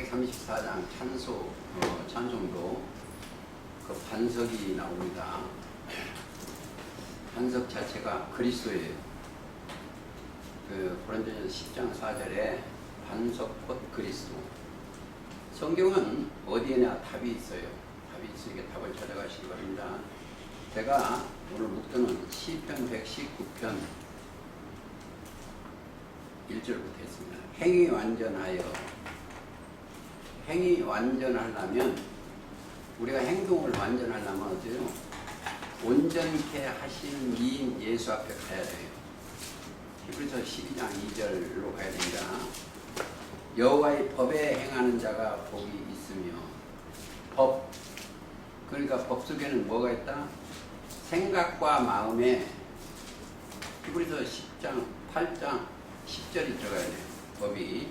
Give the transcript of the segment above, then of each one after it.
434장 찬송도 그 반석이 나옵니다. 반석 자체가 그리스도예요. 그 고린도전서 10장 4절에 반석 곧 그리스도. 성경은 어디에나 답이 있어요. 답이 있으니까 답을 찾아가시기 바랍니다. 제가 오늘 묵도는 시편 119편 1절부터 했습니다. 행위 완전하려면 우리가 행동을 완전하려면 어때요? 온전케 하시는 이인 예수 앞에 가야 돼요. 히브리서 12장 2절로 가야 됩니다. 여호와의 법에 행하는 자가 복이 있으며. 법, 그러니까 법 속에는 뭐가 있다? 생각과 마음에 히브리서 10장 8장 10절이 들어가야 돼요. 법이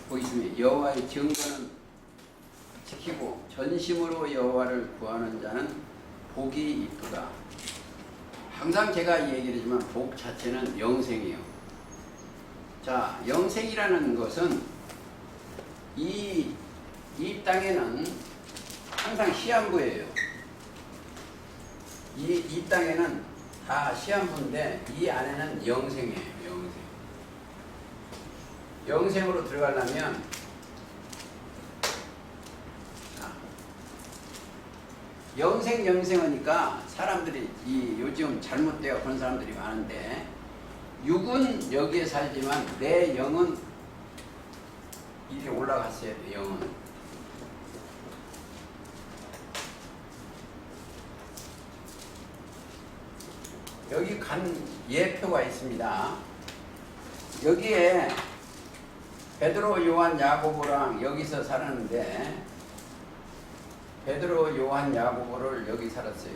복이 있으며 여호와의 증거는 지키고 전심으로 여호와를 구하는 자는 복이 이쁘다. 항상 제가 얘기를 하지만 복 자체는 영생이에요. 자, 영생이라는 것은 이 땅에는 항상 시한부예요. 이 땅에는 다 시한부인데 이 안에는 영생이에요. 영생으로 들어가려면 영생하니까 사람들이 요즘 잘못되어 그런 사람들이 많은데, 육은 여기에 살지만 내 영은 이렇게 올라갔어야 돼. 영은 여기 간 예표가 있습니다. 여기에 베드로, 요한, 야고보랑 여기서 살았는데, 베드로, 요한, 야고보를 여기 살았어요.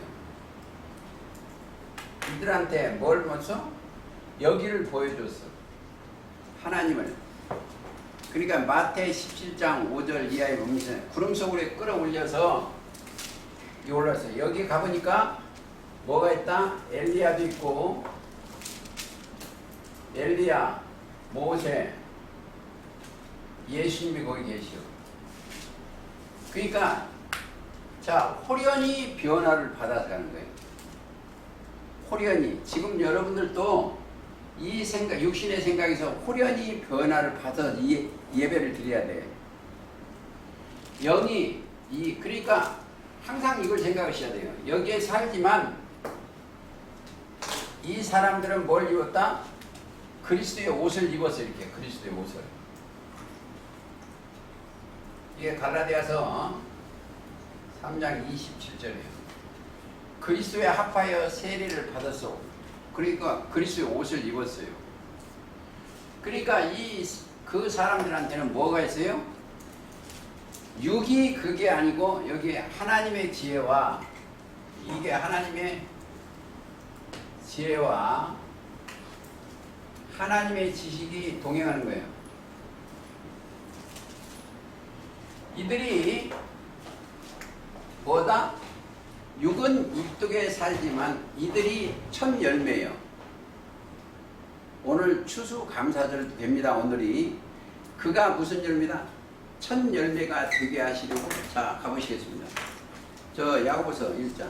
이들한테 뭘 줬어? 여기를 보여줬어. 하나님을. 그러니까 마태 17장 5절 이하에 보면 구름 속으로 끌어올려서 여기 올랐어요. 여기 가보니까 뭐가 있다? 엘리야도 있고, 엘리야, 모세, 예수님이 거기 계시오. 그러니까 자, 호련히 변화를 받아서 가는 거예요. 호련히. 지금 여러분들도 이 생각, 육신의 생각에서 호련히 변화를 받아서 이 예배를 드려야 돼. 영이, 그러니까 항상 이걸 생각하셔야 돼요. 여기에 살지만 이 사람들은 뭘 입었다? 그리스도의 옷을 입었어요. 이렇게 그리스도의 옷을. 이게 갈라디아서 3장 27절이에요. 그리스도에 합하여 세례를 받았어. 그러니까 그리스도의 옷을 입었어요. 그러니까 그 사람들한테는 뭐가 있어요? 육이 그게 아니고 여기 하나님의 지혜와, 이게 하나님의 지혜와 하나님의 지식이 동행하는 거예요. 이들이 뭐다? 육은 이쁘게 살지만 이들이 첫 열매예요. 오늘 추수감사절 됩니다. 오늘이 그가 무슨 열매다? 첫 열매가 되게 하시려고. 자, 가보시겠습니다. 저 야고보서 1장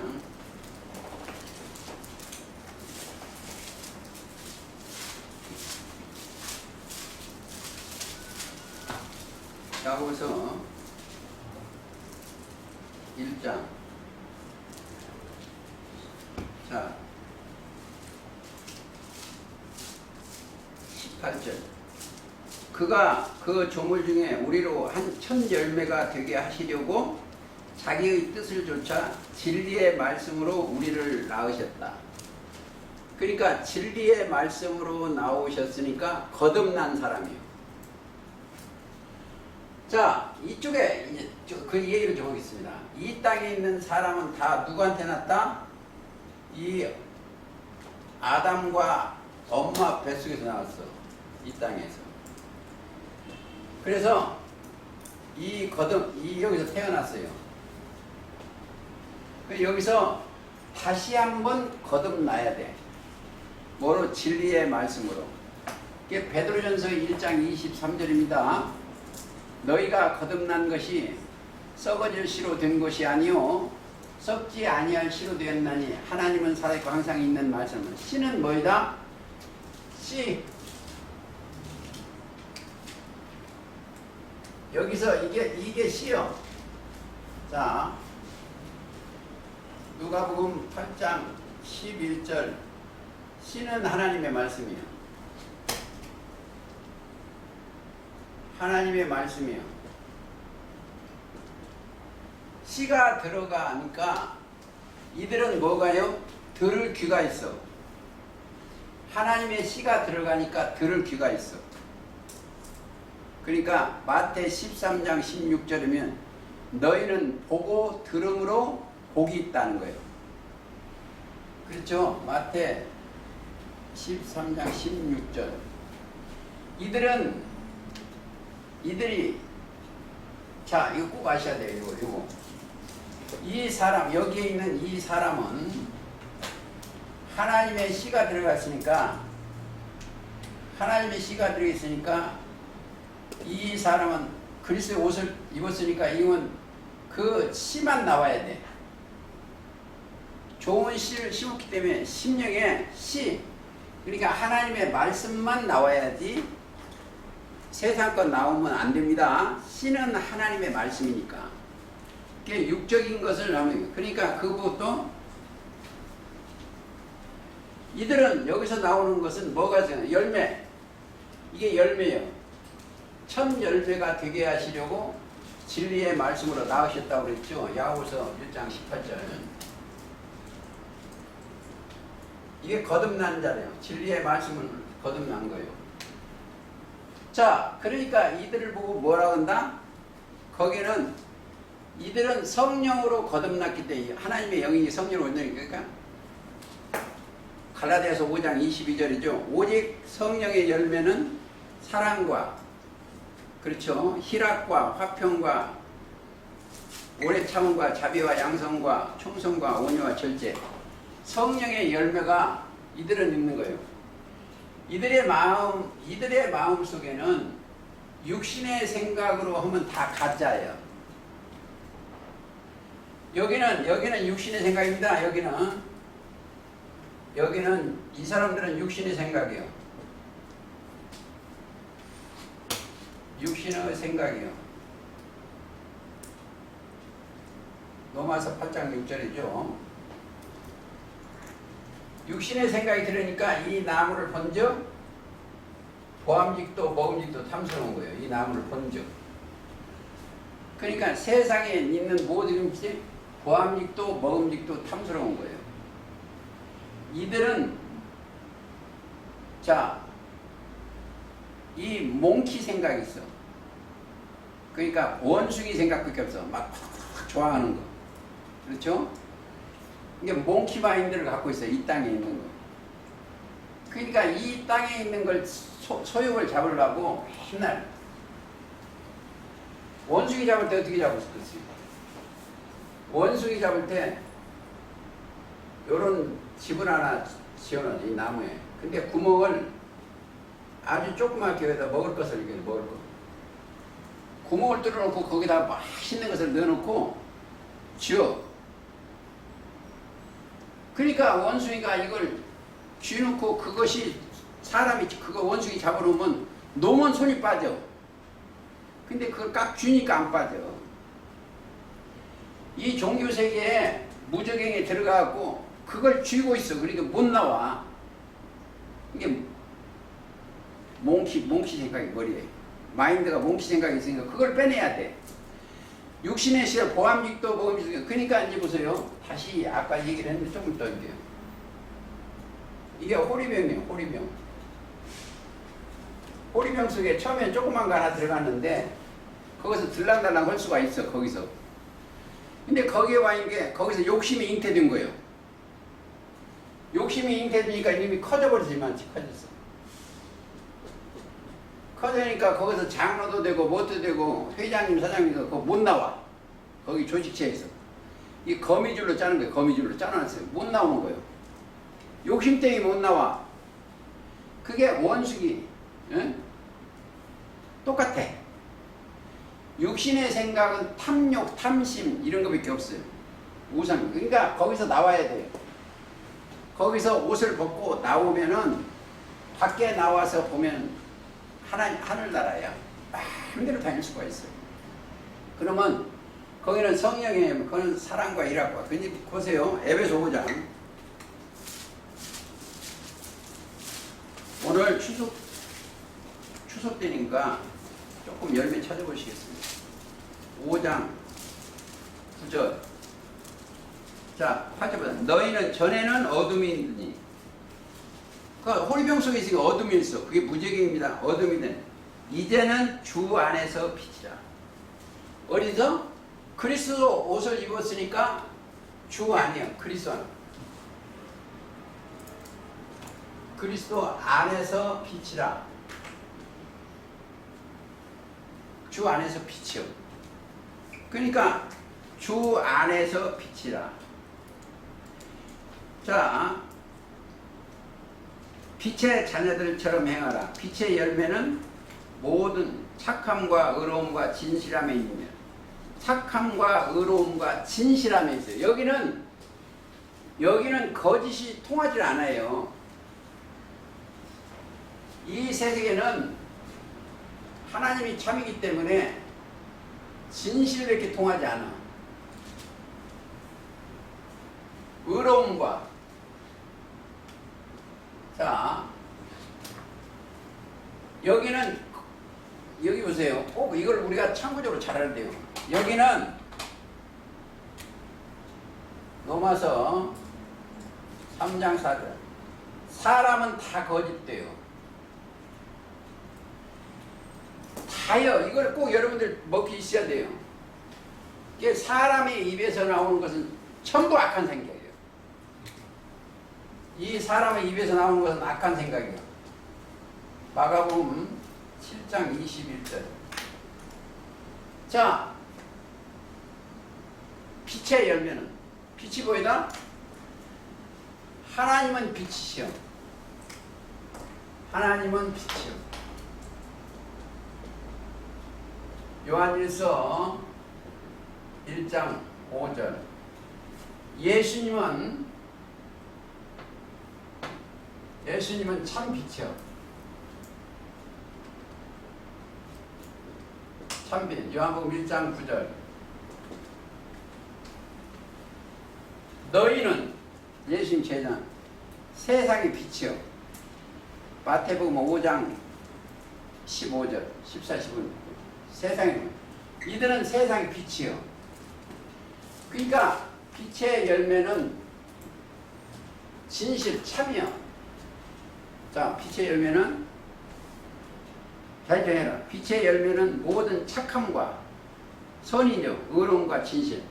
야고보서 1장 자 18절 그가 그 조물 중에 우리로 한 첫 열매가 되게 하시려고 자기의 뜻을 좇아 진리의 말씀으로 우리를 낳으셨다. 그러니까 진리의 말씀으로 나오셨으니까 거듭난 사람이에요. 자, 이쪽에 이제 그 얘기를 좀 하겠습니다. 이 땅에 있는 사람은 다 누구한테 났다? 이 아담과 엄마 뱃속에서 나왔어. 이 땅에서. 그래서 여기서 태어났어요. 여기서 다시 한번 거듭나야 돼. 뭐로? 진리의 말씀으로. 이게 베드로전서 1장 23절입니다. 너희가 거듭난 것이 썩어질 씨로 된 것이 아니요 썩지 아니할 씨로 되었나니 하나님은 살아있고 항상 있는 말씀은 씨는 뭐이다? 씨. 여기서 이게 씨요. 자, 누가복음 8장 11절 씨는 하나님의 말씀이요. 하나님의 말씀이요. 씨가 들어가니까 이들은 뭐가요? 들을 귀가 있어. 하나님의 씨가 들어가니까 들을 귀가 있어. 그러니까 마태 13장 16절이면 너희는 보고 들음으로 복이 있다는 거예요. 그렇죠? 마태 13장 16절. 이들이 자 이거 꼭 아셔야 돼요. 이거 이 사람 여기에 있는 이 사람은 하나님의 씨가 들어갔으니까 이 사람은 그리스도의 옷을 입었으니까 이건 그 씨만 나와야 돼. 좋은 씨를 심었기 때문에 심령에 씨, 그러니까 하나님의 말씀만 나와야지 세상 것 나오면 안 됩니다. 씨는 하나님의 말씀이니까. 그게 육적인 것을 나오는, 그러니까 그것도 이들은 여기서 나오는 것은 뭐가 되나? 열매. 이게 열매예요. 첫 열매가 되게 하시려고 진리의 말씀으로 나오셨다고 그랬죠. 야고보서 1장 18절. 이게 거듭난 자래요. 진리의 말씀을 거듭난 거예요. 자, 그러니까 이들을 보고 뭐라고 한다? 거기는 이들은 성령으로 거듭났기 때문에 하나님의 영이 성령으로 온다니까. 갈라디아서 5장 22절이죠. 오직 성령의 열매는 사랑과, 그렇죠, 희락과 화평과 오래 참음과 자비와 양성과 충성과 온유와 절제. 성령의 열매가 이들은 있는 거예요. 이들의 마음 속에는 육신의 생각으로 하면 다 가짜예요. 여기는 육신의 생각입니다. 여기는 이 사람들은 육신의 생각이에요. 육신의 생각이요. 로마서 8장 6절이죠. 육신의 생각이 들으니까 이 나무를 본즉 보암직도 먹음직도 탐스러운 거예요. 이 나무를 본즉. 그러니까 세상에 있는 모든 것이 보암직도 먹음직도 탐스러운 거예요. 이들은 자, 이 몽키 생각이 있어. 그러니까 원숭이 생각밖에 없어. 막 좋아하는 거. 그렇죠? 이게 몽키 마인드를 갖고 있어요. 이 땅에 있는 거. 그러니까 이 땅에 있는 걸 소욕을 잡으려고 맨날 원숭이 잡을 때 어떻게 잡았겠어요? 원숭이 잡을 때 요런 집을 하나 지어놔, 이 나무에. 근데 구멍을 아주 조그맣게 여기다 먹을 것을 이렇게 먹을 거. 구멍을 뚫어놓고 거기다 맛있는 것을 넣어놓고 지어. 그러니까 원숭이가 이걸 쥐놓고 그것이 사람이 그거 원숭이 잡아놓으면 놓으면 손이 빠져. 근데 그걸 깍 쥐니까 안 빠져. 이 종교세계에 무적행에 들어가고 그걸 쥐고 있어. 그러니까 못 나와. 이게 몽키 생각이 머리에. 마인드가 몽키 생각이 있으니까 그걸 빼내야 돼. 육신의 시를 보암직도 먹음직도. 그러니까 이제 보세요. 다시 아까 얘기를 했는데 조금 더 할게요. 이게 호리병이에요. 호리병. 호리병 속에 처음엔 조그만 거 하나 들어갔는데 거기서 들랑달랑 할 수가 있어. 거기서. 근데 거기에 와 있는 게 거기서 욕심이 잉태된 거예요. 욕심이 잉태되니까 이놈이 커져버리지만 커졌어. 커지니까 거기서 장로도 되고 뭣도 되고 회장님 사장님도 그거 못 나와. 거기 조직체에서. 이 거미줄로 짜는 거예요. 거미줄로 짜놨어요. 못 나오는 거예요. 욕심 때문에 못 나와. 그게 원숭이. 응? 똑같아. 육신의 생각은 탐욕, 탐심 이런 거밖에 없어요. 우상. 그러니까 거기서 나와야 돼요. 거기서 옷을 벗고 나오면은 밖에 나와서 보면 하늘나라야. 마음대로 다닐 수가 있어요. 그러면 거기는 성령이에요. 그거는 사랑과 일합과. 근데 보세요. 에베소 5장. 오늘 추석 때니까 조금 열매 찾아보시겠습니다. 5장 9절. 자, 찾아보자. 너희는 전에는 어둠이니. 그 호리병 속에 있으니까 어둠이 있어. 그게 무적입니다. 어둠이든. 이제는 주 안에서 빛이라. 어디서? 그리스도 옷을 입었으니까 주 안이에요. 그리스도 안. 그리스도 안에서 빛이라. 주 안에서 빛이요. 그러니까 주 안에서 빛이라. 자, 빛의 자녀들처럼 행하라. 빛의 열매는 모든 착함과 의로움과 진실함에 있으며, 착함과 의로움과 진실함에 있어요. 여기는 거짓이 통하지 않아요. 이 세계는 하나님이 참이기 때문에 진실밖에 통하지 않아. 의로움과. 자, 여기 보세요. 꼭 이걸 우리가 참고적으로 잘 알아야 돼요. 여기는 로마서 3장 4절. 사람은 다 거짓돼요. 다요. 이걸 꼭 여러분들 먹기 있어야 돼요. 이게 사람의 입에서 나오는 것은 전부 악한 생각이에요. 이 사람의 입에서 나오는 것은 악한 생각이에요. 마가복음 7장 21절. 자, 빛의 열매는 빛이 보이다? 하나님은 빛이시오. 하나님은 빛이요. 요한일서 1장 5절. 예수님은 참 빛이요. 참 빛. 요한복음 1장 9절. 너희는 예수님 제자 세상의 빛이요. 마태복음 5장 15절 14, 15절. 세상에 이들은 세상의 빛이요. 그러니까 빛의 열매는 진실, 참이요. 자, 빛의 열매는 잘 정해라. 빛의 열매는 모든 착함과 선이요, 의로움과 진실.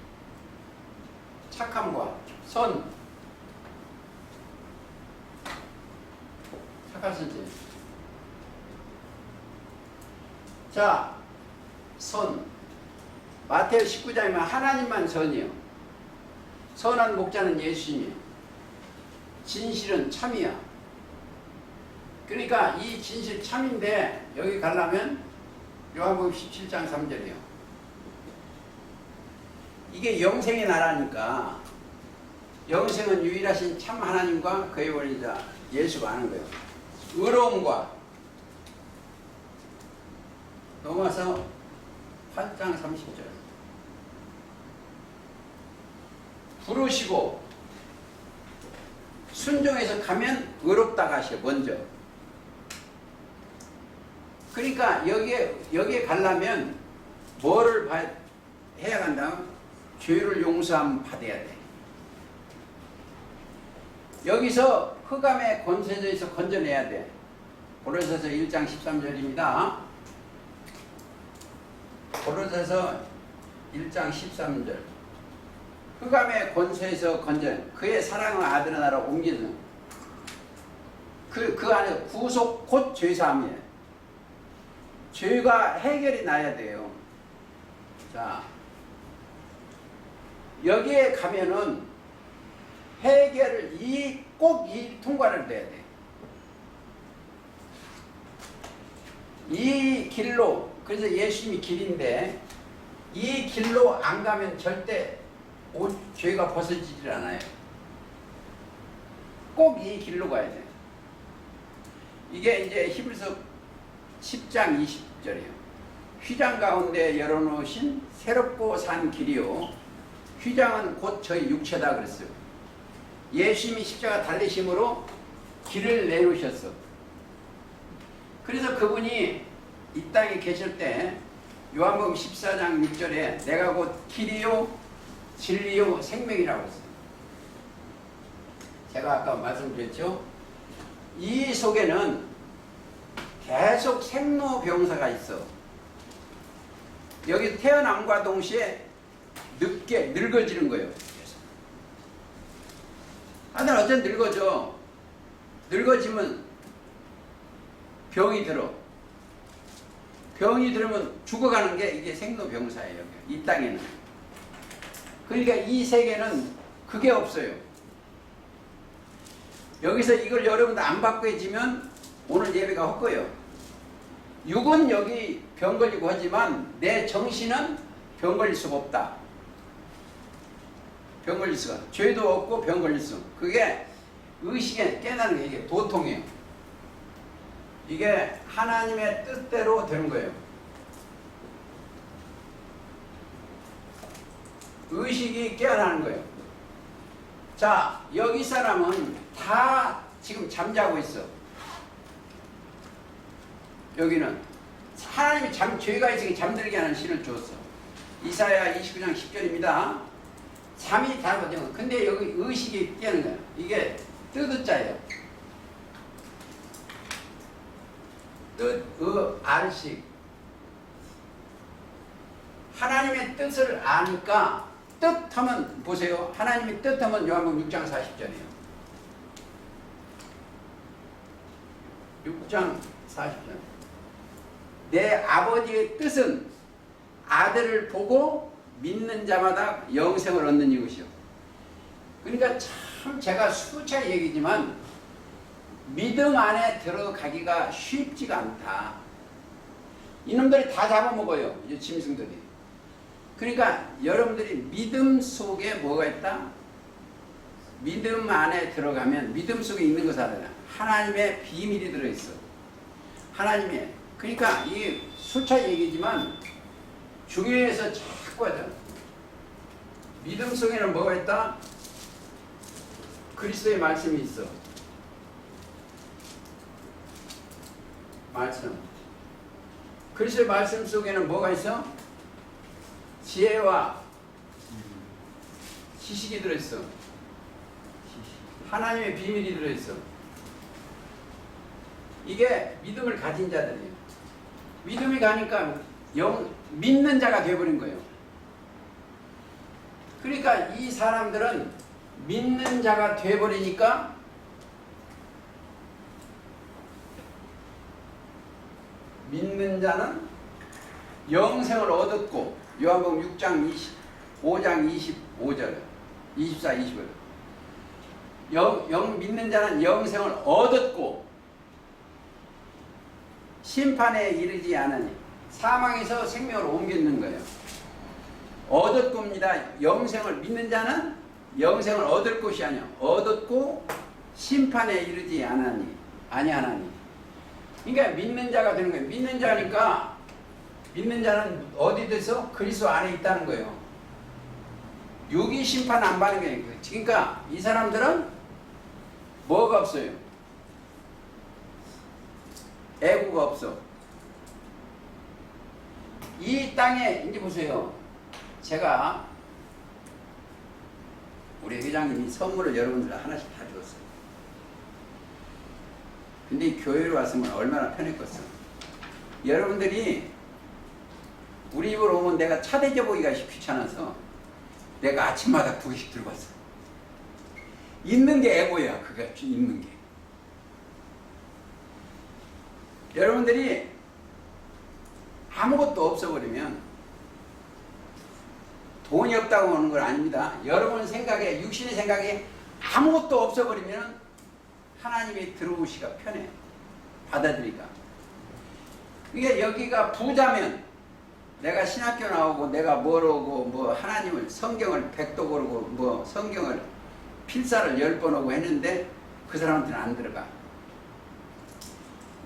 착함과 선. 착한 선지. 자, 선. 마태오 19장이면 하나님만 선이요. 선한 목자는 예수님이요. 진실은 참이야. 그러니까 이 진실 참인데 여기 가려면 요한복음 17장 3절이요. 이게 영생의 나라니까 영생은 유일하신 참 하나님과 그의 원리자 예수가 하는 거예요. 의로움과 넘어서 8장 30절. 부르시고 순종해서 가면 의롭다 가시오. 먼저. 그러니까 여기에 가려면 뭐를 해야 한다? 죄를 용서함 받아야 돼. 여기서 흑암의 권세에서 건져내야 돼. 고린도서 1장 13절입니다. 고린도서 1장 13절. 흑암의 권세에서 건져 그의 사랑의 아들의 나라로 옮기는 그 안에 구속 곧 죄사함이에요. 죄가 해결이 나야 돼요. 자, 여기에 가면은 해결을 꼭 이 통과를 돼야 돼. 이 길로, 그래서 예수님이 길인데 이 길로 안 가면 절대 죄가 벗어지질 않아요. 꼭 이 길로 가야 돼요. 이게 이제 히브리서 10장 20절이에요. 휘장 가운데 열어놓으신 새롭고 산 길이요. 휘장은 곧 저희 육체다 그랬어요. 예수님이 십자가 달리심으로 길을 내놓으셨어. 그래서 그분이 이 땅에 계실 때 요한복음 14장 6절에 내가 곧 길이요 진리요 생명이라고 했어요. 제가 아까 말씀드렸죠. 이 속에는 계속 생로병사가 있어. 여기 태어남과 동시에 늙어지는 거예요. 하여튼 어쨌든 늙어져. 늙어지면 병이 들어. 병이 들으면 죽어가는 게 이게 생로병사예요. 이 땅에는. 그러니까 이 세계는 그게 없어요. 여기서 이걸 여러분들 안 바꿔지면 오늘 예배가 헛거예요. 육은 여기 병 걸리고 하지만 내 정신은 병 걸릴 수가 없다. 병 걸릴 수가. 죄도 없고 병 걸릴 수. 그게 의식에 깨닫는 게 이게 도통이에요. 이게 하나님의 뜻대로 되는 거예요. 의식이 깨어나는 거예요. 자, 여기 사람은 다 지금 잠자고 있어. 여기는 하나님이 죄가 있으니 잠들게 하는 신을 주었어. 이사야 29장 10절입니다. 잠이 다 거죠. 근데 여기 의식이 깨는 거예요. 이게 뜻자예요. 뜻, 알식. 하나님의 뜻을 아니까 뜻하면 보세요. 하나님의 뜻하면 요한복음 6장 40절이에요. 6장 40절. 내 아버지의 뜻은 아들을 보고 믿는 자마다 영생을 얻는 이것이요. 그러니까 참 제가 수차 얘기지만 믿음 안에 들어가기가 쉽지가 않다. 이놈들이 다 잡아먹어요. 이 짐승들이. 그러니까 여러분들이 믿음 속에 뭐가 있다? 믿음 안에 들어가면 믿음 속에 있는 것을 알아요. 하나님의 비밀이 들어있어. 하나님의. 그러니까 이 수차 얘기지만 중요해서 자꾸 하잖아. 믿음 속에는 뭐가 있다? 그리스도의 말씀이 있어. 말씀. 그리스도의 말씀 속에는 뭐가 있어? 지혜와 지식이 들어있어. 하나님의 비밀이 들어있어. 이게 믿음을 가진 자들이에요. 믿음이 가니까 믿는 자가 되어버린 거예요. 그러니까 이 사람들은 믿는 자가 되어버리니까 믿는 자는 영생을 얻었고 요한복음 6장 5장 25절 24, 25절 믿는 자는 영생을 얻었고 심판에 이르지 않으니 사망에서 생명으로 옮겼는 거예요. 얻었고입니다. 영생을 믿는 자는 영생을 얻을 것이 아니야. 얻었고 심판에 이르지 않으니 아니하나니. 그러니까 믿는 자가 되는 거예요. 믿는 자니까 믿는 자는 어디에서 그리스도 안에 있다는 거예요. 육이 심판 안 받는 게 아니고. 그러니까 이 사람들은 뭐가 없어요? 애구가 없어. 이 땅에 이제 보세요. 제가 우리 회장님이 선물을 여러분들 하나씩 다 줬어요. 근데 이 교회로 왔으면 얼마나 편했겠어. 여러분들이 우리 집으로 오면 내가 차 대접보기가 귀찮아서 내가 아침마다 2개씩 들고 왔어. 있는 게 애고야. 그게 있는 게. 여러분들이 아무것도 없어버리면 돈이 없다고 하는 건 아닙니다. 여러분 생각에, 육신의 생각에 아무것도 없어버리면 하나님이 들어오시기가 편해. 받아들이기가. 그러니까 여기가 부자면 내가 신학교 나오고 내가 뭐라고 뭐 하나님을 성경을 100도 고르고 뭐 성경을 필사를 10번 오고 했는데 그 사람한테는 안 들어가.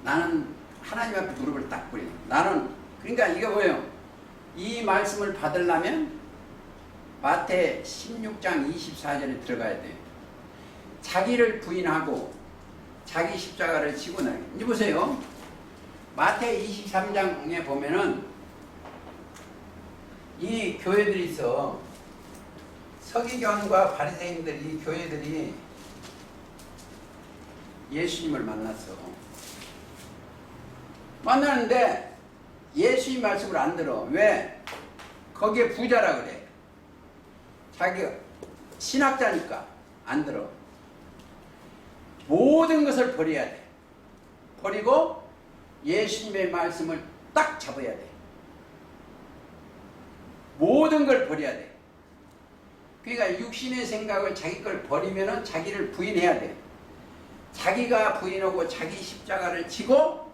나는 하나님 앞에 무릎을 딱 꿇려. 나는 그러니까 이게 뭐예요? 이 말씀을 받으려면 마태 16장 24절에 들어가야 돼요. 자기를 부인하고 자기 십자가를 지고 나가요. 이제 보세요. 마태 23장에 보면은 이 교회들이 있어. 서기관과 바리새인들 이 교회들이 예수님을 만났어. 만나는데 예수님 말씀을 안 들어. 왜? 거기에 부자라 그래. 자기가 신학자니까 안 들어. 모든 것을 버려야 돼. 버리고 예수님의 말씀을 딱 잡아야 돼. 모든 걸 버려야 돼. 그러니까 육신의 생각을 자기 걸 버리면은 자기를 부인해야 돼. 자기가 부인하고 자기 십자가를 지고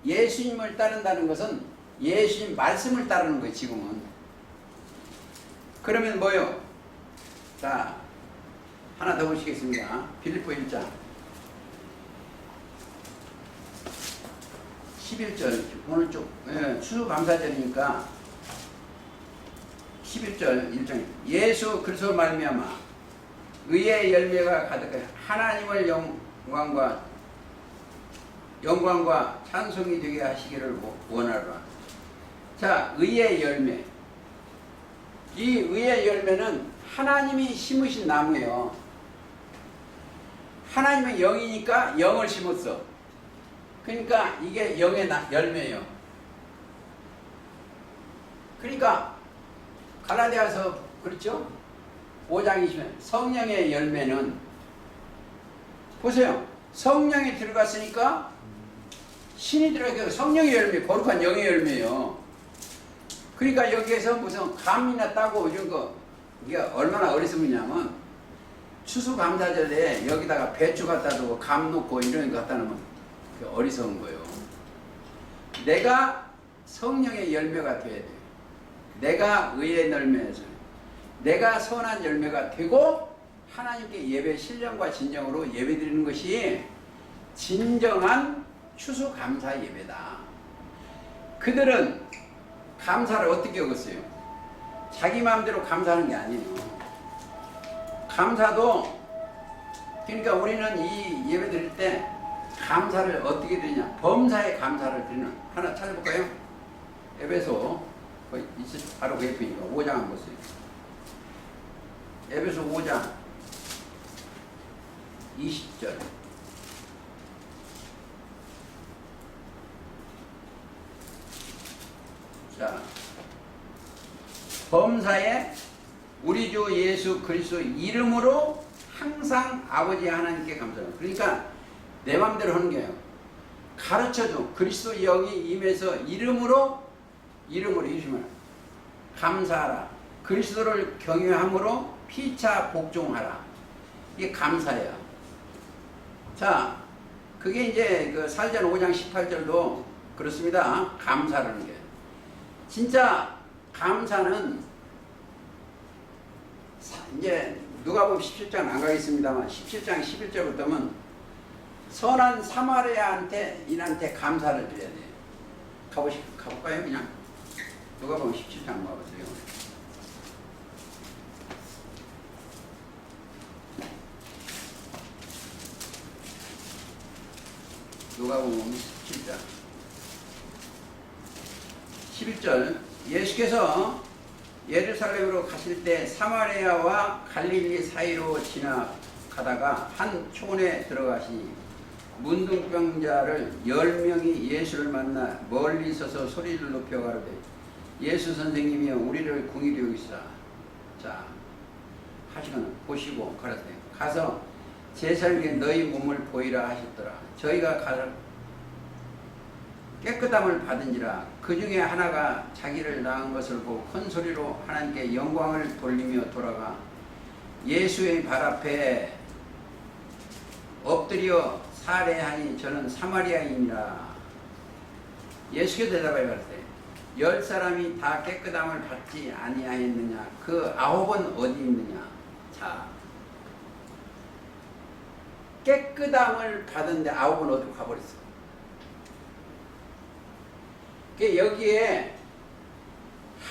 예수님을 따른다는 것은 예수님 말씀을 따르는 거예요, 지금은. 그러면 뭐요? 자, 하나 더 보시겠습니다. 빌립보 1장 11절. 오늘 좀 추수감사절이니까 11절 1장. 예수 그리스도 말미암아 의의 열매가 가득해 하나님을 영광과 찬송이 되게 하시기를 원하노라. 자, 의의 열매. 이 의의 열매는 하나님이 심으신 나무예요. 하나님은 영이니까 영을 심었어. 그러니까 이게 영의 열매예요. 그러니까 갈라디아서 그렇죠? 5장이시면 성령의 열매는 보세요. 성령이 들어갔으니까 신이 들어가서 성령의 열매, 거룩한 영의 열매예요. 그러니까 여기에서 무슨 감이나 따고 이런 거 이게 얼마나 어리석으냐면 추수감사절에 여기다가 배추 갖다 두고 감 놓고 이런 거 갖다 놓으면 어리석은 거예요. 내가 성령의 열매가 돼야 돼요. 내가 의의 열매에서 내가 선한 열매가 되고 하나님께 예배 신령과 진정으로 예배 드리는 것이 진정한 추수감사 예배다. 그들은 감사를 어떻게 여겼어요? 자기 마음대로 감사하는 게 아니에요. 감사도 그러니까 우리는 이 예배 드릴 때 감사를 어떻게 드리냐? 범사에 감사를 드리는 하나 찾아볼까요? 에베소 바로 그 옆이니까 5장 한번 보세요. 에베소 5장 20절. 자, 범사에 우리 주 예수 그리스도 이름으로 항상 아버지 하나님께 감사합니다. 그러니까 내 마음대로 하는 게요. 가르쳐줘. 그리스도 영이 임해서 이름으로 이름을 감사하라. 그리스도를 경외함으로 피차 복종하라. 이게 감사예요. 자, 그게 이제 그 사도전 5장 18절도 그렇습니다. 감사라는 게. 진짜 감사는 이제 누가복음 17장 안 가겠습니다만 17장 11절부터는 선한 사마리아인한테 감사를 드려야 돼요. 가볼까요? 그냥 누가복음 17장 한번 봐보세요. 누가복음 17장 11절. 예수께서 예루살렘으로 가실 때 사마리아와 갈릴리 사이로 지나가다가 한 촌에 들어가시니 문둥병자를 10명이 예수를 만나 멀리 서서 소리를 높여 가로되 예수 선생님이여 우리를 궁히 여기시라. 자, 하시거나 보시고 가라사대 가서 제사장에게 너희 몸을 보이라 하셨더라. 저희가 깨끗함을 받은지라. 그 중에 하나가 자기를 낳은 것을 보고 큰 소리로 하나님께 영광을 돌리며 돌아가 예수의 발 앞에 엎드려 살해하니 저는 사마리아인이라. 예수께서 대답하여 가르치되 10사람이 다 깨끗함을 받지 아니하였느냐? 그 9은 어디 있느냐? 자, 깨끗함을 받은데 9은 어디로 가버렸어? 여기에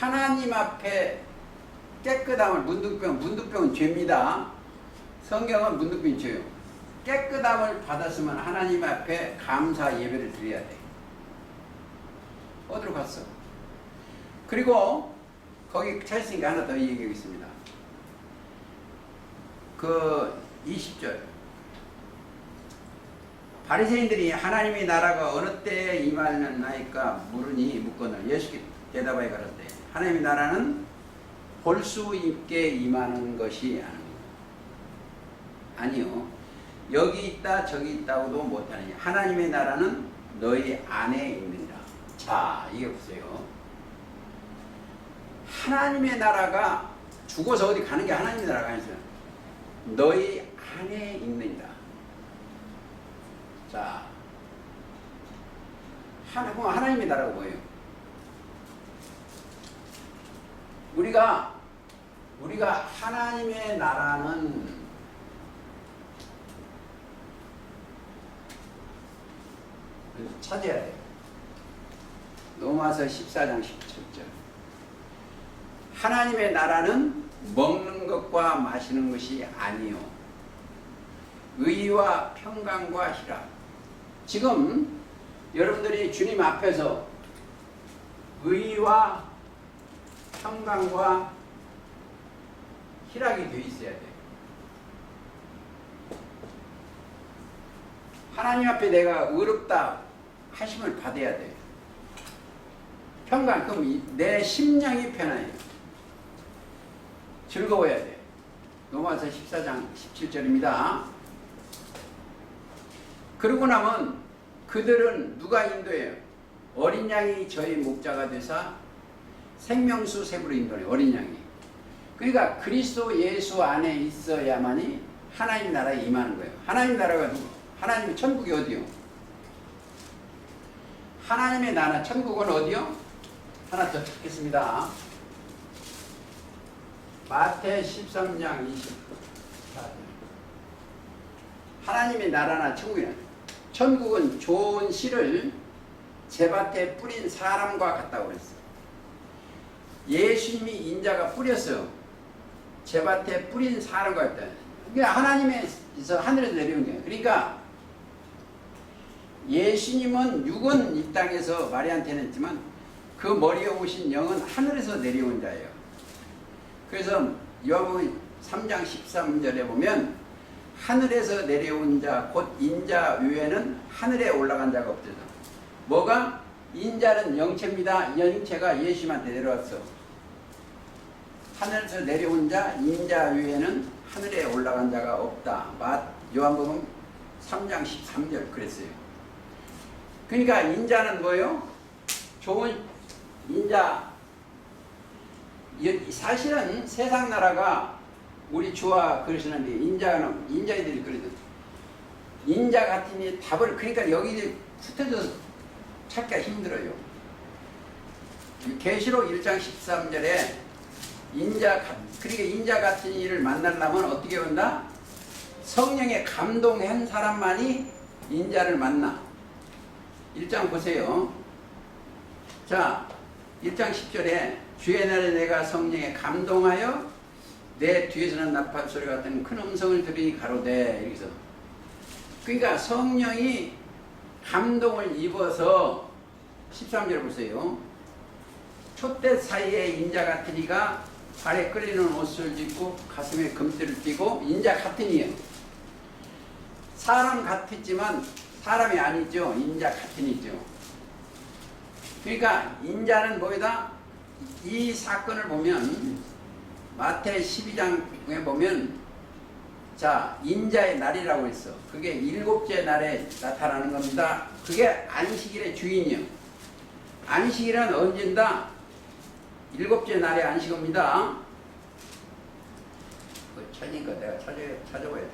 하나님 앞에 깨끗함을, 문둥병은 죄입니다. 성경은 문둥병이 죄요. 깨끗함을 받았으면 하나님 앞에 감사 예배를 드려야 돼. 어디로 갔어? 그리고 거기 찾으니까 하나 더 얘기하겠습니다. 그 20절. 바리새인들이 하나님의 나라가 어느 때에 임하였나이까 물으니 묻거늘 예수께 대답하여 가라사대 하나님의 나라는 볼 수 있게 임하는 것이 아니요 여기 있다 저기 있다고도 못하느니 하나님의 나라는 너희 안에 있느니라. 자, 이게 보세요. 하나님의 나라가 죽어서 어디 가는 게 하나님의 나라가 아니잖아요. 너희 안에 있느니라. 자, 하나님의 나라가 뭐예요? 우리가 하나님의 나라는 찾아야 돼요. 로마서 14장 17절. 하나님의 나라는 먹는 것과 마시는 것이 아니요 의와 평강과 희락. 지금 여러분들이 주님 앞에서 의와 평강과 희락이 되어 있어야 돼요. 하나님 앞에 내가 의롭다 하심을 받아야 돼요. 평강, 그럼 내 심령이 편해요. 즐거워야 돼요. 로마서 14장 17절입니다. 그러고 나면 그들은 누가 인도해요? 어린 양이 저희 목자가 되사 생명수 샘으로 인도해요. 어린 양이. 그러니까 그리스도 예수 안에 있어야만이 하나님 나라에 임하는 거예요. 하나님 나라가 누구? 하나님의 천국이 어디요? 하나님의 나라 천국은 어디요? 하나 더 찾겠습니다. 마태 13장 24절. 하나님의 나라나 천국이나 천국은 좋은 씨를 제밭에 뿌린 사람과 같다고 그랬어요. 예수님이 인자가 뿌렸어요. 제밭에 뿌린 사람과 같다. 그러니까 하나님에서 하늘에서 내려온 거예요. 그러니까 예수님은 육은 이 땅에서 마리아한테는 했지만 그 머리에 오신 영은 하늘에서 내려온 자예요. 그래서 요한복음 3장 13절에 보면 하늘에서 내려온 자 곧 인자 외에는 하늘에 올라간 자가 없대서 뭐가? 인자는 영체입니다. 영체가 예수님한테 내려왔어. 하늘에서 내려온 자 인자 외에는 하늘에 올라간 자가 없다. 요한복음 3장 13절 그랬어요. 그러니까 인자는 뭐예요? 좋은 인자. 사실은 세상 나라가 우리 주와 그러시는데 인자들이 그러거든. 인자 같으니 답을 그러니까 여기 흩어져서 찾기가 힘들어요. 계시록 1장 13절에 그러니까 인자 같은 이를 만나려면 어떻게 온다? 성령에 감동한 사람만이 인자를 만나. 1장 보세요. 자, 1장 10절에 주의 날에 내가 성령에 감동하여 내 뒤에서는 나팔 소리 같은 큰 음성을 들으니 가로되 여기서 그러니까 성령이 감동을 입어서 13절 보세요. 촛대 사이에 인자 같은 이가 발에 끌리는 옷을 입고 가슴에 금띠를 띠고 인자 같은 이에요. 사람 같았지만 사람이 아니죠. 인자 같은 이죠. 그러니까 인자는 뭐이다? 이 사건을 보면 마태 12장에 보면 자 인자의 날이라고 했어. 그게 일곱째 날에 나타나는 겁니다. 그게 안식일의 주인이요. 안식일은 언젠다? 일곱째 날의 안식입니다. 찾으니까 내가 찾아봐야 돼.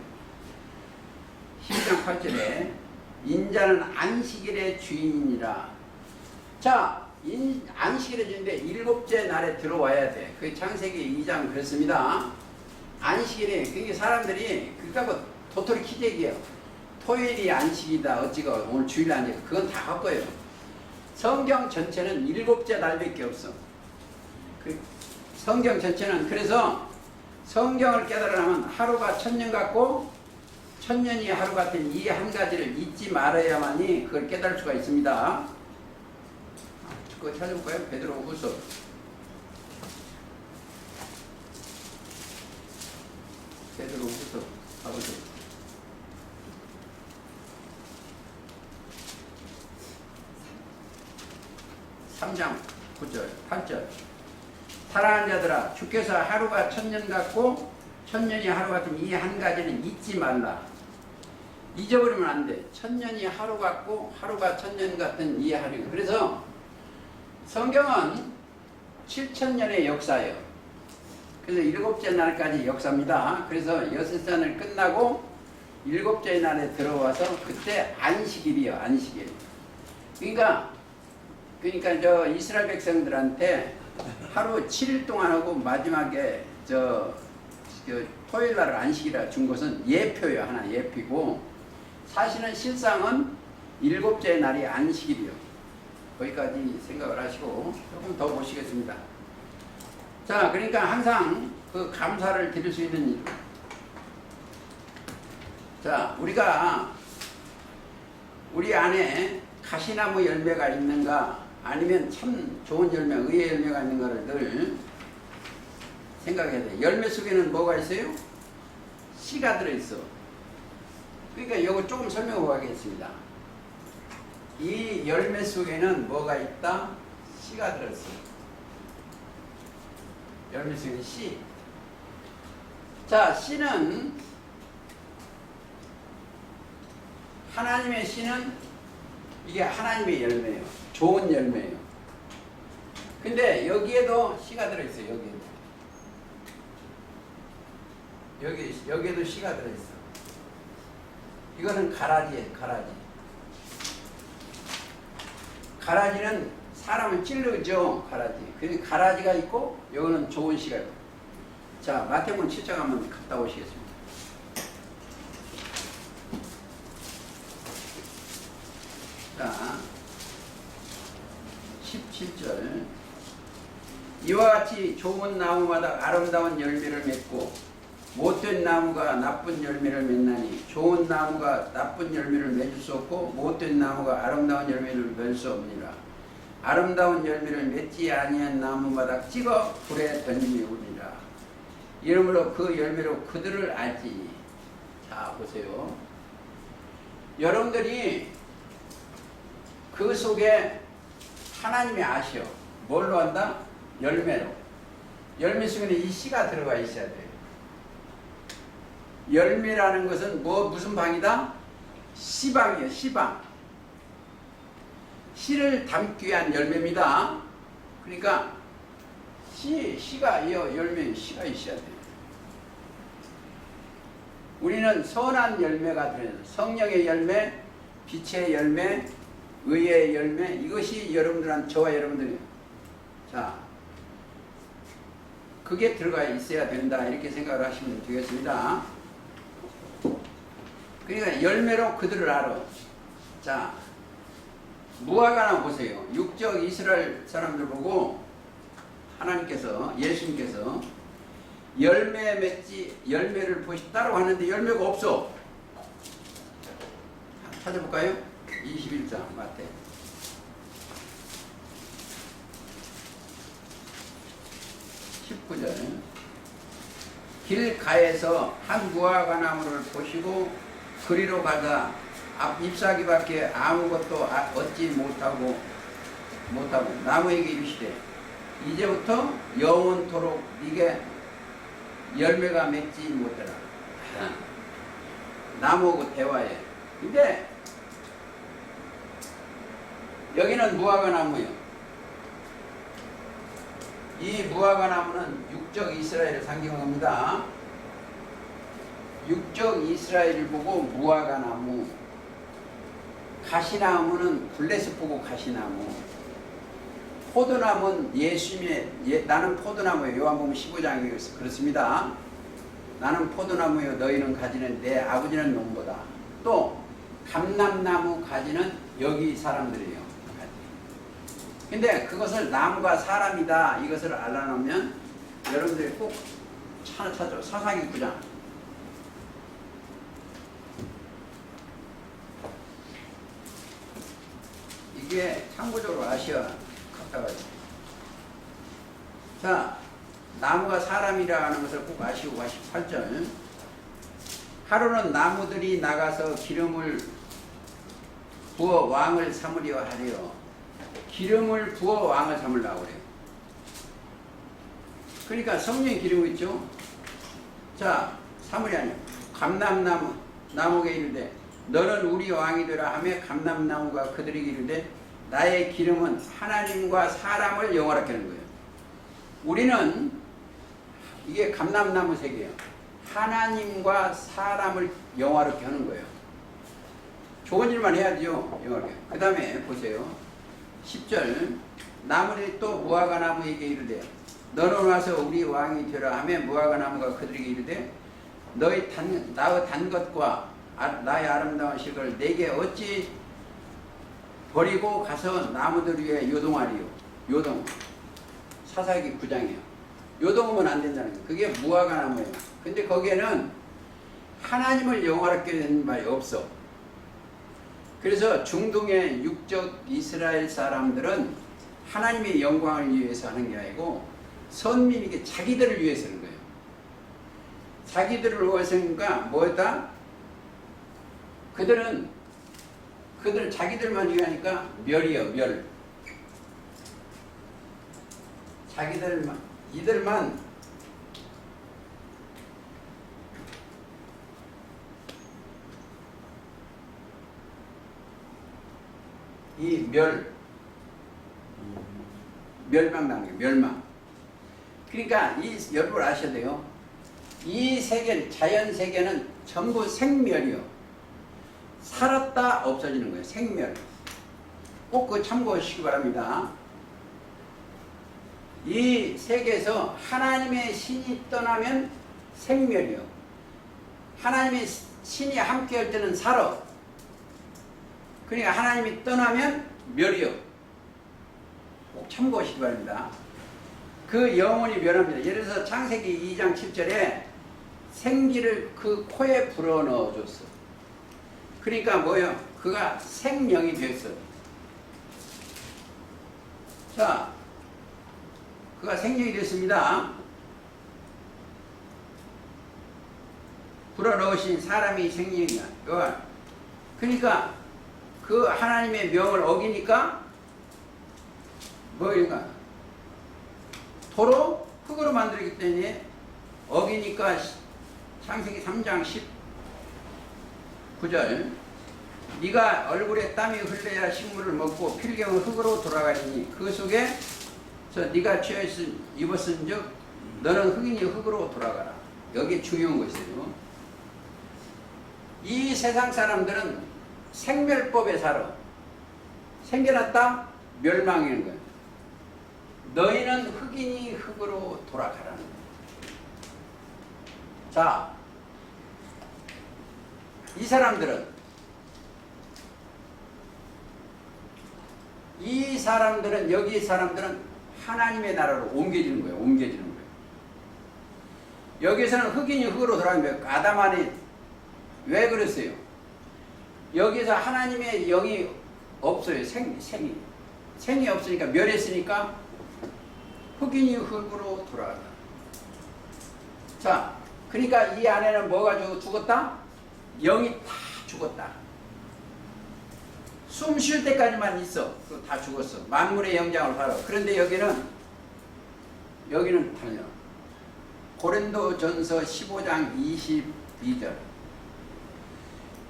12장 8절에 인자는 안식일의 주인이라. 자, 안식일 해주는데 일곱째 날에 들어와야 돼. 그 창세기 2장 그렇습니다. 안식일에 그게 사람들이 그니까 도토리 키재기예요. 토요일이 안식이다 어찌가 오늘 주일 안식 그건 다 할 거예요. 성경 전체는 일곱째 날밖에 없어. 그 성경 전체는 그래서 성경을 깨달으려면 하루가 천년 같고 천년이 하루 같은 이 한 가지를 잊지 말아야만이 그걸 깨달을 수가 있습니다. 그거 찾아볼까요? 베드로후서. 베드로후서 가보세요. 3장 9절 8절. 사랑하는 자들아 주께서 하루가 천년 같고 천년이 하루 같은 이 한 가지는 잊지 말라. 잊어버리면 안 돼. 천년이 하루 같고 하루가 천년 같은 이 하루. 그래서 성경은 7천년의 역사예요. 그래서 일곱째 날까지 역사입니다. 그래서 여섯 날을 끝나고 일곱째 날에 들어와서 그때 안식일이요. 안식일. 그러니까 저 이스라엘 백성들한테 하루 7일 동안 하고 마지막에 토요일 날 안식이라 준 것은 예표예요. 하나 예표고 사실은 실상은 일곱째 날이 안식일이요. 거기까지 생각을 하시고 조금 더 보시겠습니다. 자, 그러니까 항상 그 감사를 드릴 수 있는 일. 자, 우리 안에 가시나무 열매가 있는가 아니면 참 좋은 열매, 의의 열매가 있는가를 늘 생각해야 돼. 열매 속에는 뭐가 있어요? 씨가 들어있어. 그러니까 이거 조금 설명해 보겠습니다. 이 열매 속에는 뭐가 있다? 씨가 들어있어. 열매 속에 씨. 자, 씨는 하나님의 씨는 이게 하나님의 열매예요. 좋은 열매예요. 근데 여기에도 씨가 들어있어요. 여기에도 씨가 들어있어. 이거는 가라지예요. 가라지는 사람을 찔르죠. 가라지. 가라지가 있고 여기는 좋은 씨가 있고. 자, 마태복음 7장 한번 갔다 오시겠습니다. 자, 17절. 이와 같이 좋은 나무마다 아름다운 열매를 맺고 못된 나무가 나쁜 열매를 맺나니 좋은 나무가 나쁜 열매를 맺을 수 없고 못된 나무가 아름다운 열매를 맺을 수 없느니라. 아름다운 열매를 맺지 아니한 나무마다 찍어 불에 던지우리라. 이러므로 그 열매로 그들을 알지. 자, 보세요. 여러분들이 그 속에 하나님이 아셔. 뭘로 한다? 열매로. 열매 속에는 이 씨가 들어가 있어야 돼요. 열매라는 것은 무슨 방이다? 씨방이에요. 씨방. 씨를 담기 위한 열매입니다. 그러니까 씨가 열매 씨가 있어야 돼요. 우리는 선한 열매가 들어요. 성령의 열매, 빛의 열매, 의의 열매. 이것이 저와 여러분들이에요. 자, 그게 들어가 있어야 된다. 이렇게 생각을 하시면 되겠습니다. 그러니까 열매로 그들을 알아. 자, 무화과나 보세요. 육적 이스라엘 사람들 보고 하나님께서, 예수님께서 열매를 보시다라고 하는데 열매가 없어. 찾아볼까요? 21장 마태. 19절. 길가에서 한 무화과 나무를 보시고 그리로 가다 잎사귀밖에 아무것도 얻지 못하고 나무에게 이르시되 이제부터 영원토록 네게 열매가 맺지 못하라. 나무하고 대화해. 근데 여기는 무화과 나무예요. 이 무화과 나무는 육적 이스라엘을 상징합니다. 육적 이스라엘을 보고 무화과 나무. 가시나무는 블레셋 보고 가시나무. 포도나무는 나는 포도나무요. 요한복음 15장에 그렇습니다. 나는 포도나무요 너희는 가지는 내 아버지는 농부다. 또 감람나무 가지는 여기 사람들이에요. 근데 그것을 나무가 사람이다 이것을 알아놓으면 여러분들이 꼭 찾죠. 사사기 9장. 이게 참고적으로 아셔야 갖다가. 자, 나무가 사람이라는 것을 꼭 아시고 가시고 8절. 하루는 나무들이 나가서 기름을 부어 왕을 삼으려 하려. 기름을 부어 왕을 삼으려고 그래요. 그러니까 성령의 기름이 있죠. 자, 삼으려 하냐. 감람나무가 이르되 너는 우리 왕이 되라 하며 감람나무가 그들에게 이르되 나의 기름은 하나님과 사람을 영화롭게 하는 거예요. 우리는 이게 감람나무 세계예요. 하나님과 사람을 영화롭게 하는 거예요. 좋은 일만 해야죠. 영화롭게. 그 다음에 보세요. 10절. 나무들이 또 무화과 나무에게 이르되 너는 와서 우리 왕이 되라 하며 무화과 나무가 그들에게 이르되 너희 나의 단 것과 나의 아름다운 실을 내게 어찌 버리고 가서 나무들 위에 요동하리요. 요동. 사사기 9장이에요. 요동하면 안 된다는 거예요. 그게 무화과 나무예요. 근데 거기에는 하나님을 영화롭게 되는 말이 없어. 그래서 중동의 육적 이스라엘 사람들은 하나님의 영광을 위해서 하는 게 아니고 선민에게 자기들을 위해서 하는 거예요. 자기들을 위해서 하니까 뭐다? 그들은 자기들만 위하니까 멸이요, 멸. 자기들만, 이들만 이 멸망당해요. 멸망. 그러니까 이 여러분 아셔야 돼요. 이 세계, 자연 세계는 전부 생멸이요. 살았다 없어지는 거예요. 생멸. 꼭 그거 참고하시기 바랍니다. 이 세계에서 하나님의 신이 떠나면 생멸이요. 하나님의 신이 함께 할 때는 살아. 그러니까 하나님이 떠나면 멸이요. 꼭 참고하시기 바랍니다. 그 영혼이 멸합니다. 예를 들어서 창세기 2장 7절에 생기를 그 코에 불어넣어 줬어. 그러니까 뭐예요? 그가 생명이 됐어. 자, 그가 생명이 됐습니다. 불어넣으신 사람이 생명이야. 그러니까 그 하나님의 명을 어기니까 뭐인가? 도로 흙으로 만들기 때문에 어기니까 창세기 3장 19절 네가 얼굴에 땀이 흘러야 식물을 먹고 필경은 흙으로 돌아가리니 그 속에 네가 취하 입었은즉 너는 흙이니 흙으로 돌아가라. 여기 중요한 것이에요. 이 세상 사람들은 생멸법에 살아. 생겨났다? 멸망하는 거예요. 너희는 흙이니 흙으로 돌아가라는 거예요. 자, 이 사람들은 여기 사람들은 하나님의 나라로 옮겨지는 거예요. 옮겨지는 거예요. 여기서는 흙이니 흙으로 돌아가는 거예요. 아담안이 왜 그랬어요? 여기서 하나님의 영이 없어요. 생이 없으니까 멸했으니까 흙이니 흙으로 돌아가다. 자, 그러니까 이 안에는 뭐가 죽었다? 영이 다 죽었다. 숨 쉴 때까지만 있어. 그거 다 죽었어. 만물의 영장을 바라. 그런데 여기는 달려. 고린도전서 15장 22절.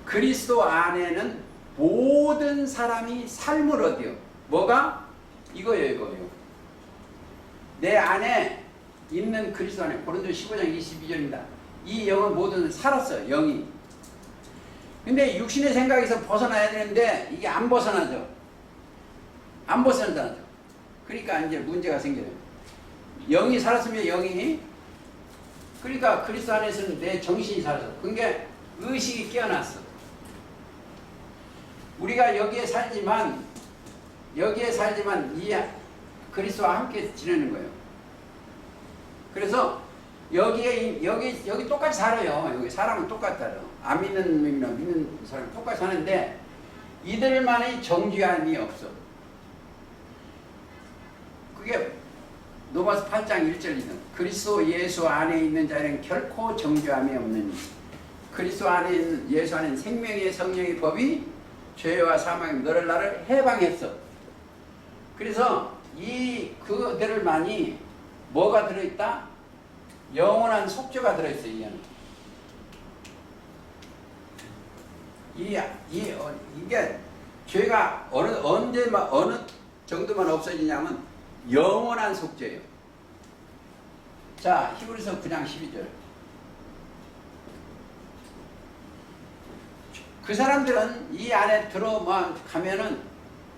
그리스도 안에는 모든 사람이 삶을 얻어요. 뭐가? 이거예요. 내 안에 있는 그리스도 안에. 고린도 15장 22절입니다. 이 영은 모든 살았어요. 영이. 근데 육신의 생각에서 벗어나야 되는데 이게 안 벗어나죠. 안 벗어나죠. 그러니까 이제 문제가 생겨요. 영이 살았으면 영이, 그러니까 그리스도 안에서는 내 정신이 살았어. 그게 의식이 깨어났어. 우리가 여기에 살지만 이 그리스도와 함께 지내는 거예요. 그래서 여기 똑같이 살아요. 여기 사람은 똑같아요. 안 믿는 놈이랑 믿는 사람 똑같이 사는데 이들만의 정죄함이 없어. 그게 로마서 8장 1절이든 그리스도 예수 안에 있는 자는 결코 정죄함이 없느니 그리스도 안에 있는 예수 안에 있는 생명의 성령의 법이 죄와 사망의 너를 나를 해방했어. 그래서 그들만이 뭐가 들어있다? 영원한 속죄가 들어있어. 이 안에. 이게 죄가 어느 정도만 없어지냐면 영원한 속죄예요. 자, 히브리서 9장 12절. 그 사람들은 이 안에 들어가면은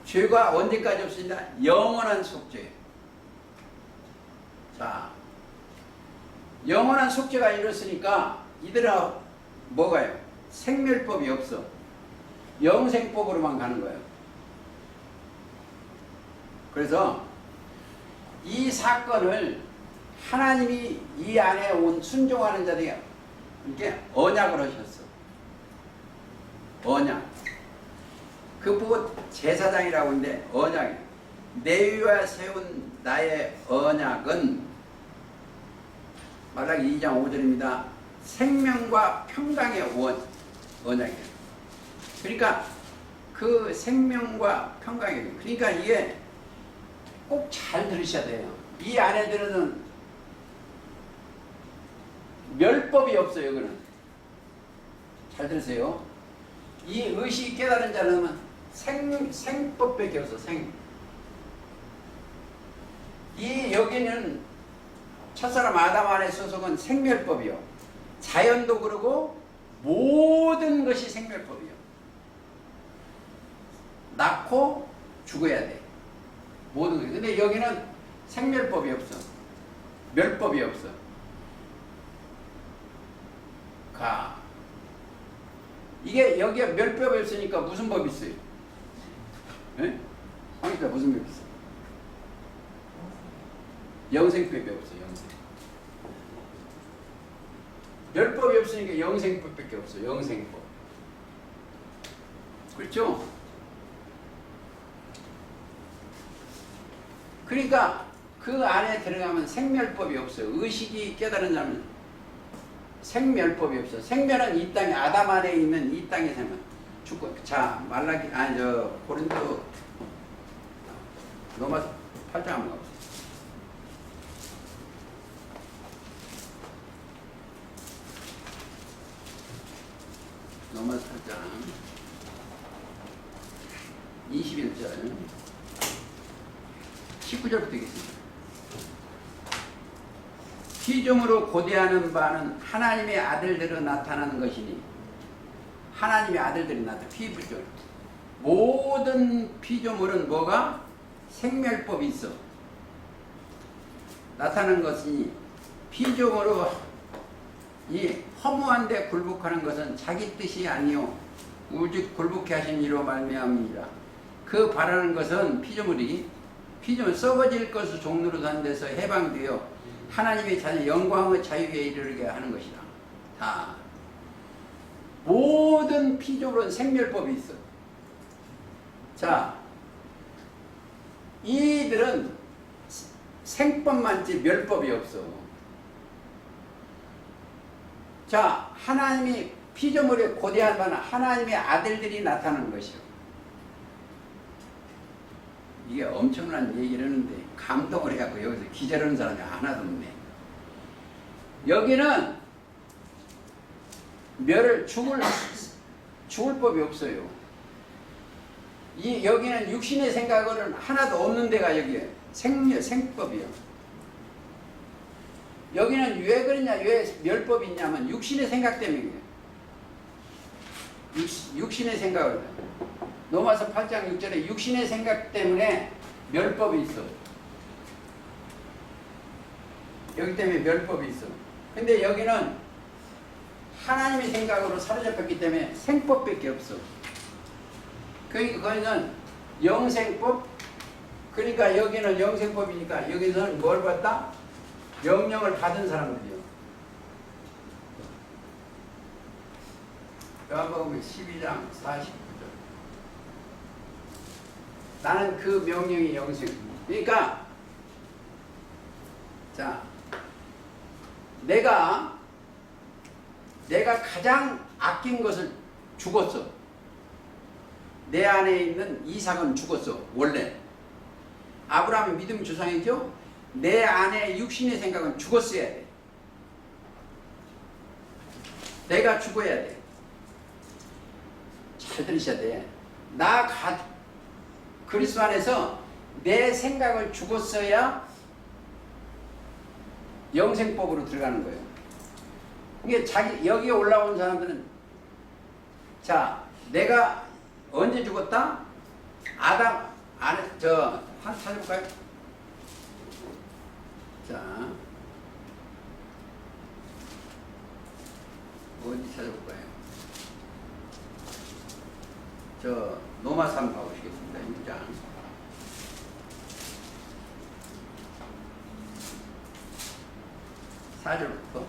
죄가 언제까지 없으냐? 영원한 속죄. 자, 영원한 속죄가 이뤘으니까 이들은 뭐가요? 생멸법이 없어. 영생법으로만 가는 거예요. 그래서 이 사건을 하나님이 이 안에 온 순종하는 자들이 이렇게 언약을 하셨어. 언약. 그 보고 제사장이라고 하는데 언약이 내 위와 세운 나의 언약은 말라기 2장 5절입니다. 생명과 평강의 언약이에요. 그러니까 그 생명과 평강이에요. 그러니까 이게 꼭 잘 들으셔야 돼요. 이 안에 들어는 멸법이 없어요. 이거는 잘 들으세요. 이 의식이 깨달은 자는 생법밖에 없어. 여기는 첫사람 아담 안에 소속은 생멸법이요. 자연도 그러고 모든 것이 생멸법이요. 낳고 죽어야 돼. 모든 것. 근데 여기는 생멸법이 없어. 멸법이 없어. 이게 여기에 멸법이 없으니까 무슨 법이 있어요? 네? 그러니까 무슨 법이 있어요? 영생법이 없어요. 멸법이 없으니까 영생법밖에 없어요. 영생법. 그렇죠? 그러니까 그 안에 들어가면 생멸법이 없어요. 의식이 깨달은 자는 생멸법이 없어. 생멸은 이 땅에 아담 안에 있는 이 땅의 생명. 죽고 자 고린도 로마서 8장 한번 가보세요. 로마서 8장 21절 19절부터 있겠습니다. 피조물로 고대하는 바는 하나님의 아들들로 나타나는 것이니 하나님의 아들들이 나타나 피부절 모든 피조물은 뭐가? 생멸법이 있어. 나타나는 것이니 피조물로 이 허무한 데 굴복하는 것은 자기 뜻이 아니요 오직 굴복케 하신 이로 말미암이니라. 그 바라는 것은 피조물 썩어질 것을 종로로 산 데서 해방되어 하나님의 자녀 영광의 자유에 이르게 하는 것이다. 다 모든 피조물은 생멸법이 있어. 자, 이들은 생법만지 멸법이 없어. 자, 하나님이 피조물에 고대한 바는 하나님의 아들들이 나타나는 것이요. 이게 엄청난 얘기를 하는데 감동을 해갖고 여기서 기절하는 사람이 하나도 없네. 여기는 죽을 법이 없어요. 여기는 육신의 생각은 하나도 없는 데가 여기에 생법이요. 여기는 왜 그러냐, 왜 멸법이 있냐면 육신의 생각 때문에. 육신의 생각을. 로마서 8장 6절에 육신의 생각 때문에 멸법이 있어. 여기 때문에 멸법이 있어. 근데 여기는 하나님의 생각으로 사로잡혔기 때문에 생법밖에 없어. 그러니까 거기는 영생법, 그러니까 여기는 영생법이니까 여기서는 뭘 받다? 명령을 받은 사람들이요. 요한복음 12장 49절. 나는 그 명령이 영생. 그러니까 자, 내가 가장 아낀 것을 죽었어. 내 안에 있는 이삭은 죽었어. 원래 아브라함이 믿음 조상이죠. 내 안에 육신의 생각은 죽었어야 돼. 내가 죽어야 돼. 잘 들으셔야 돼. 그리스도 안에서 내 생각을 죽었어야 영생법으로 들어가는 거예요. 이게 여기에 올라온 사람들은, 자, 내가 언제 죽었다? 아담 안에 한 찾아볼까요? 자, 어디 찾아볼까요? 노마스 한번 봐보시겠습니다. 6장. 4절부터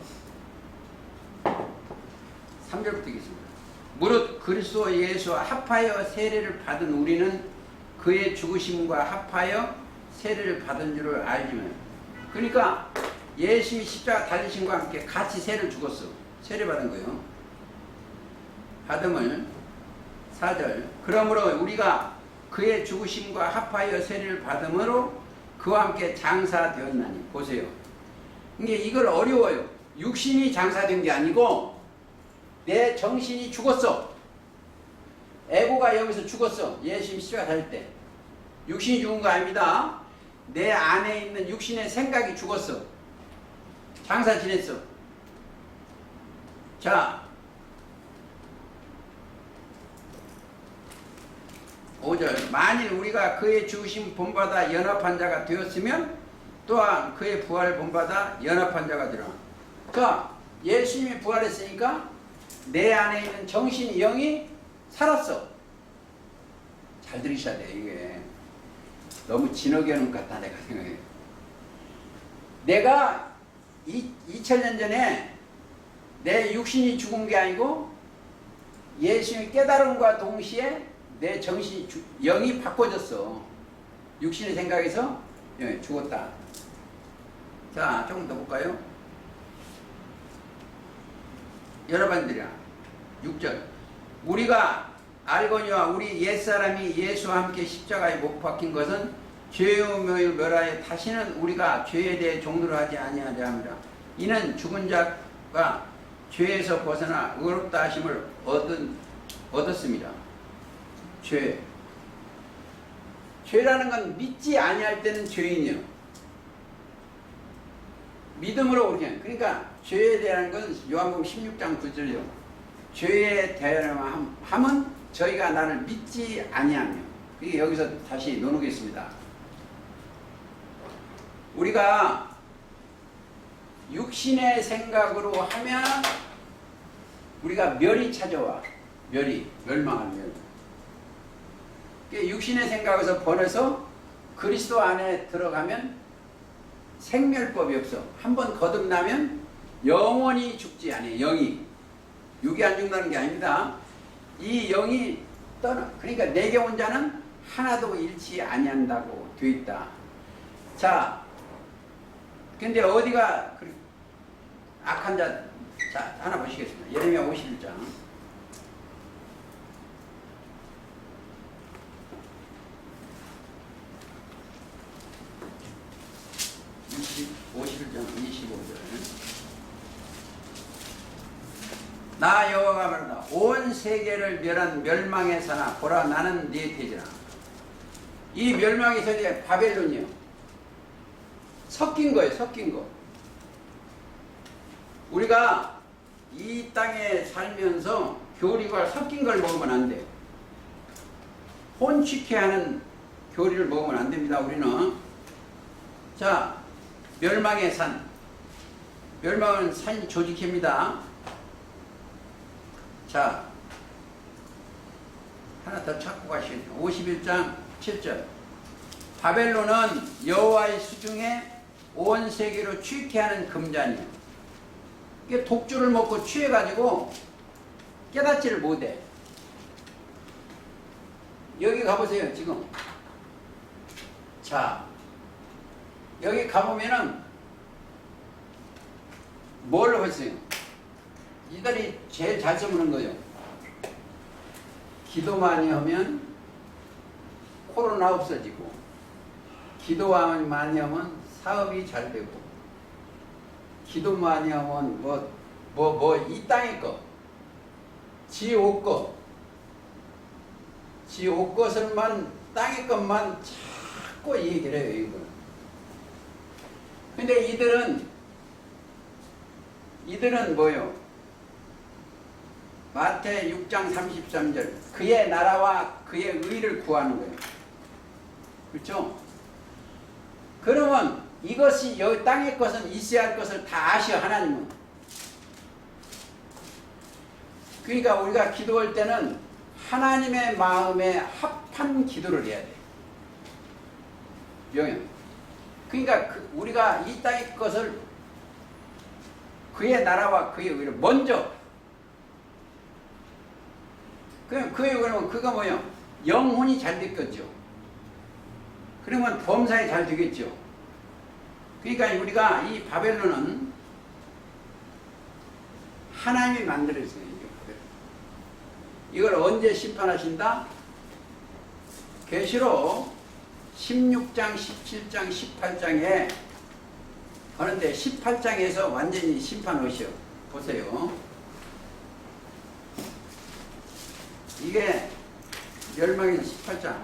3절부터 있겠습니다. 무릇 그리스도 예수와 합하여 세례를 받은 우리는 그의 죽으심과 합하여 세례를 받은 줄을 알지만, 그러니까 예수님이 십자가 달리심과 함께 같이 세례를 죽었어. 세례 받은 거예요. 받음을 4절. 그러므로 우리가 그의 죽으심과 합하여 세례를 받음으로 그와 함께 장사되었나니. 보세요. 이걸 어려워요. 육신이 장사된 게 아니고 내 정신이 죽었어. 에고가 여기서 죽었어. 예수님 십자가 달릴 때. 육신이 죽은 거 아닙니다. 내 안에 있는 육신의 생각이 죽었어. 장사 지냈어. 자, 5절. 만일 우리가 그의 죽으심 본받아 연합한 자가 되었으면 또한 그의 부활을 본받아 연합한 자가 되라. 자, 예수님이 부활했으니까 내 안에 있는 정신, 영이 살았어. 잘 들으셔야 돼. 이게 너무 진하게 하는 것 같다 내가 생각해. 내가 2000년 전에 내 육신이 죽은 게 아니고 예수님의 깨달음과 동시에 내 정신이 영이 바꿔졌어. 육신의 생각에서 죽었다. 자, 조금 더 볼까요? 여러분들이야. 6절. 우리가 알거니와 우리 옛사람이 예수와 함께 십자가에 못 박힌 것은 죄의 멸하여 다시는 우리가 죄에 대해 종노를 하지 아니하려 합니다. 이는 죽은 자가 죄에서 벗어나 의롭다 하심을 얻었습니다. 죄라는 건 믿지 아니할 때는 죄인이요. 믿음으로 오게. 그러니까 죄에 대한 건 요한복음 16장 9절이요. 죄에 대함은 저희가 나를 믿지 아니하며. 이게 여기서 다시 나누겠습니다. 우리가 육신의 생각으로 하면 우리가 멸이 찾아와. 멸망한 멸. 육신의 생각에서 번해서 그리스도 안에 들어가면 생멸법이 없어. 한번 거듭나면 영원히 죽지 않아요. 영이. 육이 안 죽는다는 게 아닙니다. 이 영이 떠나. 그러니까 내게 온 자는 하나도 잃지 아니한다고 되어 있다. 자, 근데 어디가 악한 자, 자, 하나 보시겠습니다. 예레미야 51장. 51장 25절. 나 여호와가 말한다. 온 세계를 멸한 멸망의 사나 보라 나는 네 태지라. 이 멸망의 세계 바벨론이요. 섞인 거예요. 섞인 거. 우리가 이 땅에 살면서 교리가 섞인 걸 먹으면 안 돼. 혼취케 하는 교리를 먹으면 안 됩니다. 우리는. 자, 멸망의 산. 멸망은 산 조직입니다. 자, 하나 더 찾고 가시겠죠. 51장 7절. 바벨론은 여호와의 수중에 온 세계로 취케 하는 금잔이요. 이게 독주를 먹고 취해가지고 깨닫지를 못해. 여기 가보세요, 지금. 자, 여기 가보면은 뭘 했어요? 이들이 제일 잘 써먹는 거예요. 기도 많이 하면 코로나 없어지고, 기도 많이 하면 사업이 잘 되고, 기도 많이 하면 이 땅의 거, 지 옷 거, 지 옷 것을만, 땅의 것만 자꾸 얘기를 해요, 이거. 근데 이들은 뭐요? 마태 6장 33절. 그의 나라와 그의 의를 구하는 거예요. 그렇죠? 그러면 이것이 여기 땅의 것은 있어야 할 것을 다 아셔, 하나님은. 그러니까 우리가 기도할 때는 하나님의 마음에 합한 기도를 해야 돼. 명령. 그러니까 우리가 이 땅의 것을, 그의 나라와 그의 의를 먼저, 그러면 그거 뭐요? 영혼이 잘 됐겠죠. 그러면 범사에 잘 되겠죠. 그러니까 우리가 이 바벨론은 하나님이 만들었어요. 이걸 언제 심판하신다? 계시록 16장, 17장, 18장에 하는데 18장에서 완전히 심판하셔. 보세요. 이게 멸망의 18장.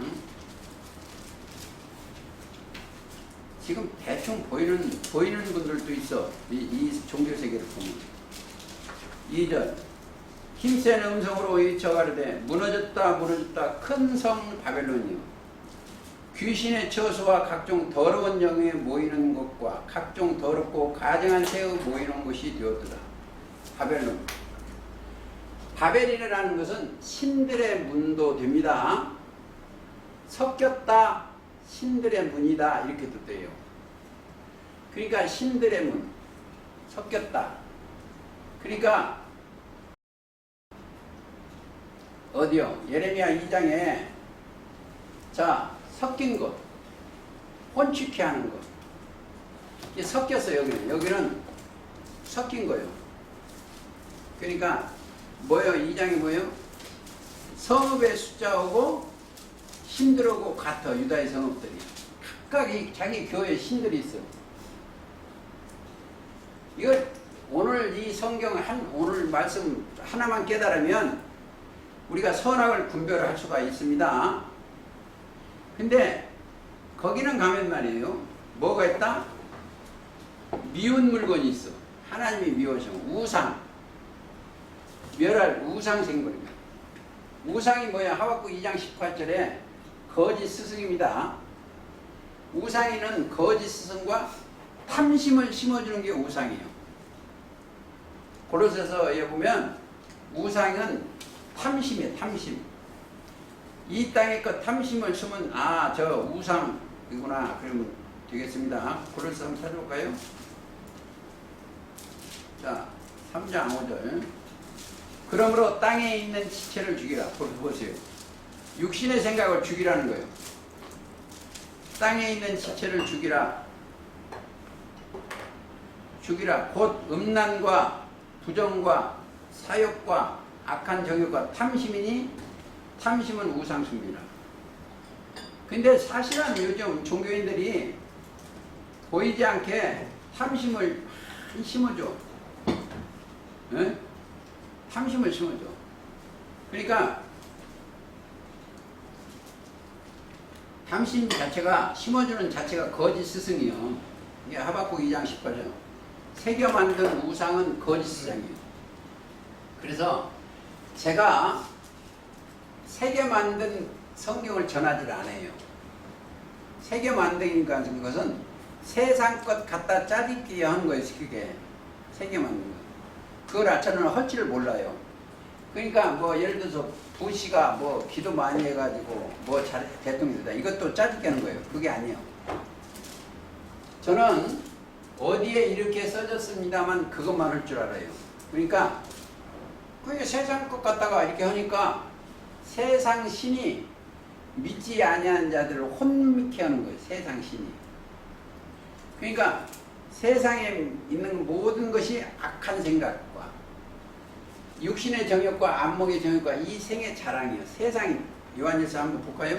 지금 대충 보이는 분들도 있어. 이 종교세계를 보면. 2절. 힘센 음성으로 외쳐가르되 무너졌다 무너졌다 큰 성 바벨론이요. 귀신의 처소와 각종 더러운 영에 모이는 것과 각종 더럽고 가증한 새의 모이는 것이 되었더라. 바벨론. 바벨이라는 것은 신들의 문도 됩니다. 섞였다, 신들의 문이다, 이렇게 뜻돼요. 그러니까 신들의 문, 섞였다. 그러니까 어디요? 예레미야 2장에 자, 섞인 것, 혼축케 하는 것. 이게 섞였어요. 여기는 섞인 거예요. 그러니까 뭐예요? 2장이 뭐예요? 성읍의 숫자하고 신들하고 같아. 유다의 성읍들이 각각 자기 교회에 신들이 있어. 이걸 오늘 이 성경 오늘 말씀 하나만 깨달으면 우리가 선악을 분별할 수가 있습니다. 근데 거기는 가면 말이에요. 뭐가 있다? 미운 물건이 있어. 하나님이 미워서 우상, 멸할 우상 생물입니다. 우상이 뭐야? 하박국 2장 18절에 거짓 스승입니다. 우상이는 거짓 스승과 탐심을 심어주는 게 우상이에요. 고로새서에 보면 우상은 탐심이에요. 탐심. 이 땅의 것 탐심을 심은 저 우상이구나 그러면 되겠습니다. 고로새 한번 찾아볼까요? 자, 3장 5절. 그러므로 땅에 있는 지체를 죽이라. 보세요. 육신의 생각을 죽이라는 거예요. 땅에 있는 지체를 죽이라. 죽이라. 곧 음란과 부정과 사욕과 악한 정욕과 탐심이니 탐심은 우상숭배라. 근데 사실은 요즘 종교인들이 보이지 않게 탐심을 심어줘. 네? 탐심을 심어줘. 그러니까 탐심 자체가 심어주는 자체가 거짓 스승이요. 이게 하박국 2장 18절. 새겨 만든 우상은 거짓 스승이에요. 그래서 제가 새겨 만든 성경을 전하지 않아요. 새겨 만든 것은 세상 것 갖다 짜깁기 하는 거예요. 그게 생겨맞는 거. 그걸 저는 할지를 몰라요. 그러니까 뭐 예를 들어서 부시가 뭐 기도 많이 해가지고 뭐 잘 대통령이 되다. 이것도 짜증 깨는 거예요. 그게 아니에요. 저는 어디에 이렇게 써졌습니다만 그것만 할 줄 알아요. 그러니까 그게 세상 것 같다가 이렇게 하니까 세상 신이 믿지 아니하는 자들을 혼미케 하는 거예요. 세상 신이. 그러니까 세상에 있는 모든 것이 악한 생각과 육신의 정욕과 안목의 정욕과 이 생의 자랑이에요. 세상이. 요한일서 한번 볼까요?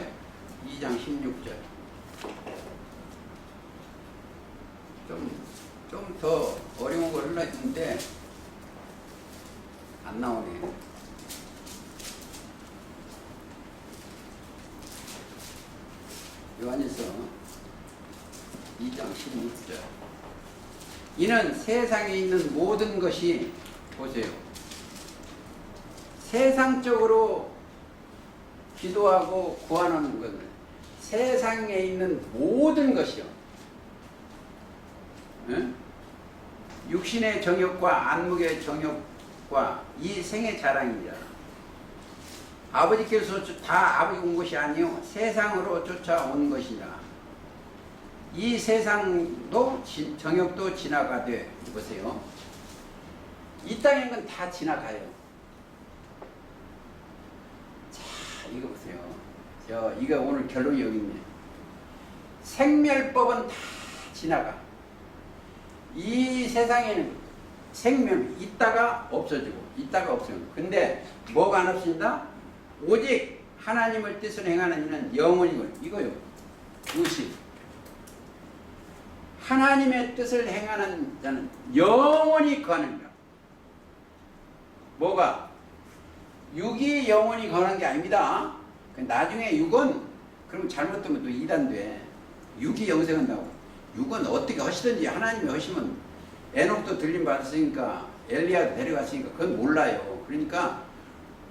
2장 16절. 좀 더 어려운 걸 흘러있는데 안 나오네. 요한일서 2장 16절. 이는 세상에 있는 모든 것이, 보세요, 세상적으로 기도하고 구하는 것은 세상에 있는 모든 것이요. 응? 육신의 정욕과 안목의 정욕과 이 생의 자랑이라. 아버지께서 다 아버지 온 것이 아니요 세상으로 쫓아온 것이라. 이 세상도 정욕도 지나가되, 보세요. 이 땅에 건 다 지나가요. 자, 이거 보세요. 이거 오늘 결론이 여기 있네. 생멸법은 다 지나가. 이 세상에는 생명 있다가 없어지고 있다가 없어지고. 근데 뭐가 안 없어진다? 오직 하나님의 뜻을 행하는 이는 영원이고, 이거요. 의식. 하나님의 뜻을 행하는 자는 영원히 거하느니라. 뭐가? 육이 영원히 거하는 게 아닙니다. 나중에 육은 그럼 잘못되면 또 이단돼. 육이 영생한다고. 육은 어떻게 하시든지 하나님이 하시면, 에녹도 들림 받았으니까 엘리야도 데려갔으니까 그건 몰라요. 그러니까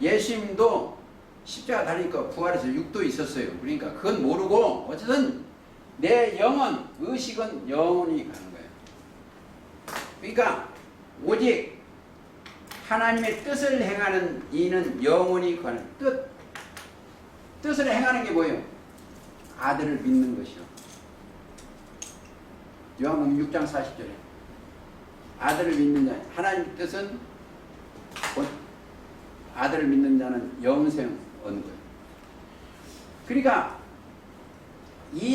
예수님도 십자가 달리니까 부활해서 육도 있었어요. 그러니까 그건 모르고 어쨌든 내 영은, 의식은 영원히 가는 거예요. 그러니까 오직 하나님의 뜻을 행하는 이는 영원히 가는 뜻을 행하는 게 뭐예요? 아들을 믿는 것이요. 요한복음 6장 40절에 아들을 믿는 자, 하나님의 뜻은 아들을 믿는 자는 영생 얻는 거예요. 그러니까 이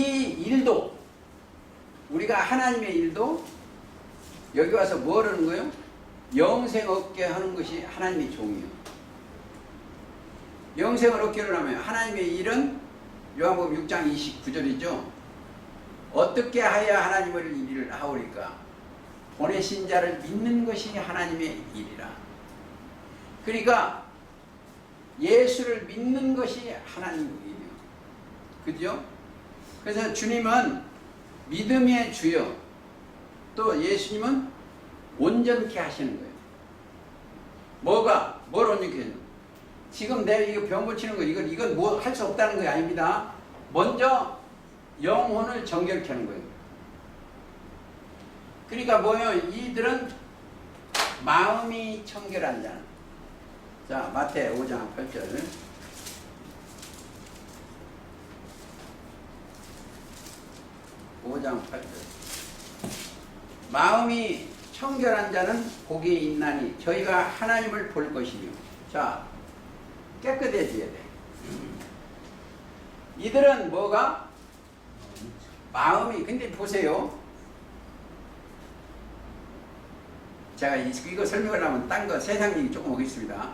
일도, 우리가 하나님의 일도 여기 와서 뭘 하는 거예요? 영생 얻게 하는 것이 하나님의 종이에요. 영생을 얻게 하려면 하나님의 일은 요한복음 6장 29절이죠. 어떻게 하여야 하나님을 일을 하오리까? 보내신 자를 믿는 것이 하나님의 일이라. 그러니까 예수를 믿는 것이 하나님의 일이에요. 그죠? 그래서 주님은 믿음의 주요, 또 예수님은 온전케 하시는 거예요. 뭘 온전케 해요? 지금 내가 이거 병 고치는 거, 이건 뭐 할 수 없다는 게 아닙니다. 먼저 영혼을 정결케 하는 거예요. 그러니까 뭐예요? 이들은 마음이 청결한 자는. 자, 마태 5장 8절. 마음이 청결한 자는 복이 있나니 저희가 하나님을 볼 것이며. 자, 깨끗해져야 돼. 이들은 뭐가? 마음이. 근데 보세요. 제가 이거 설명을 하면 딴 거 세상 얘기 조금 하겠습니다.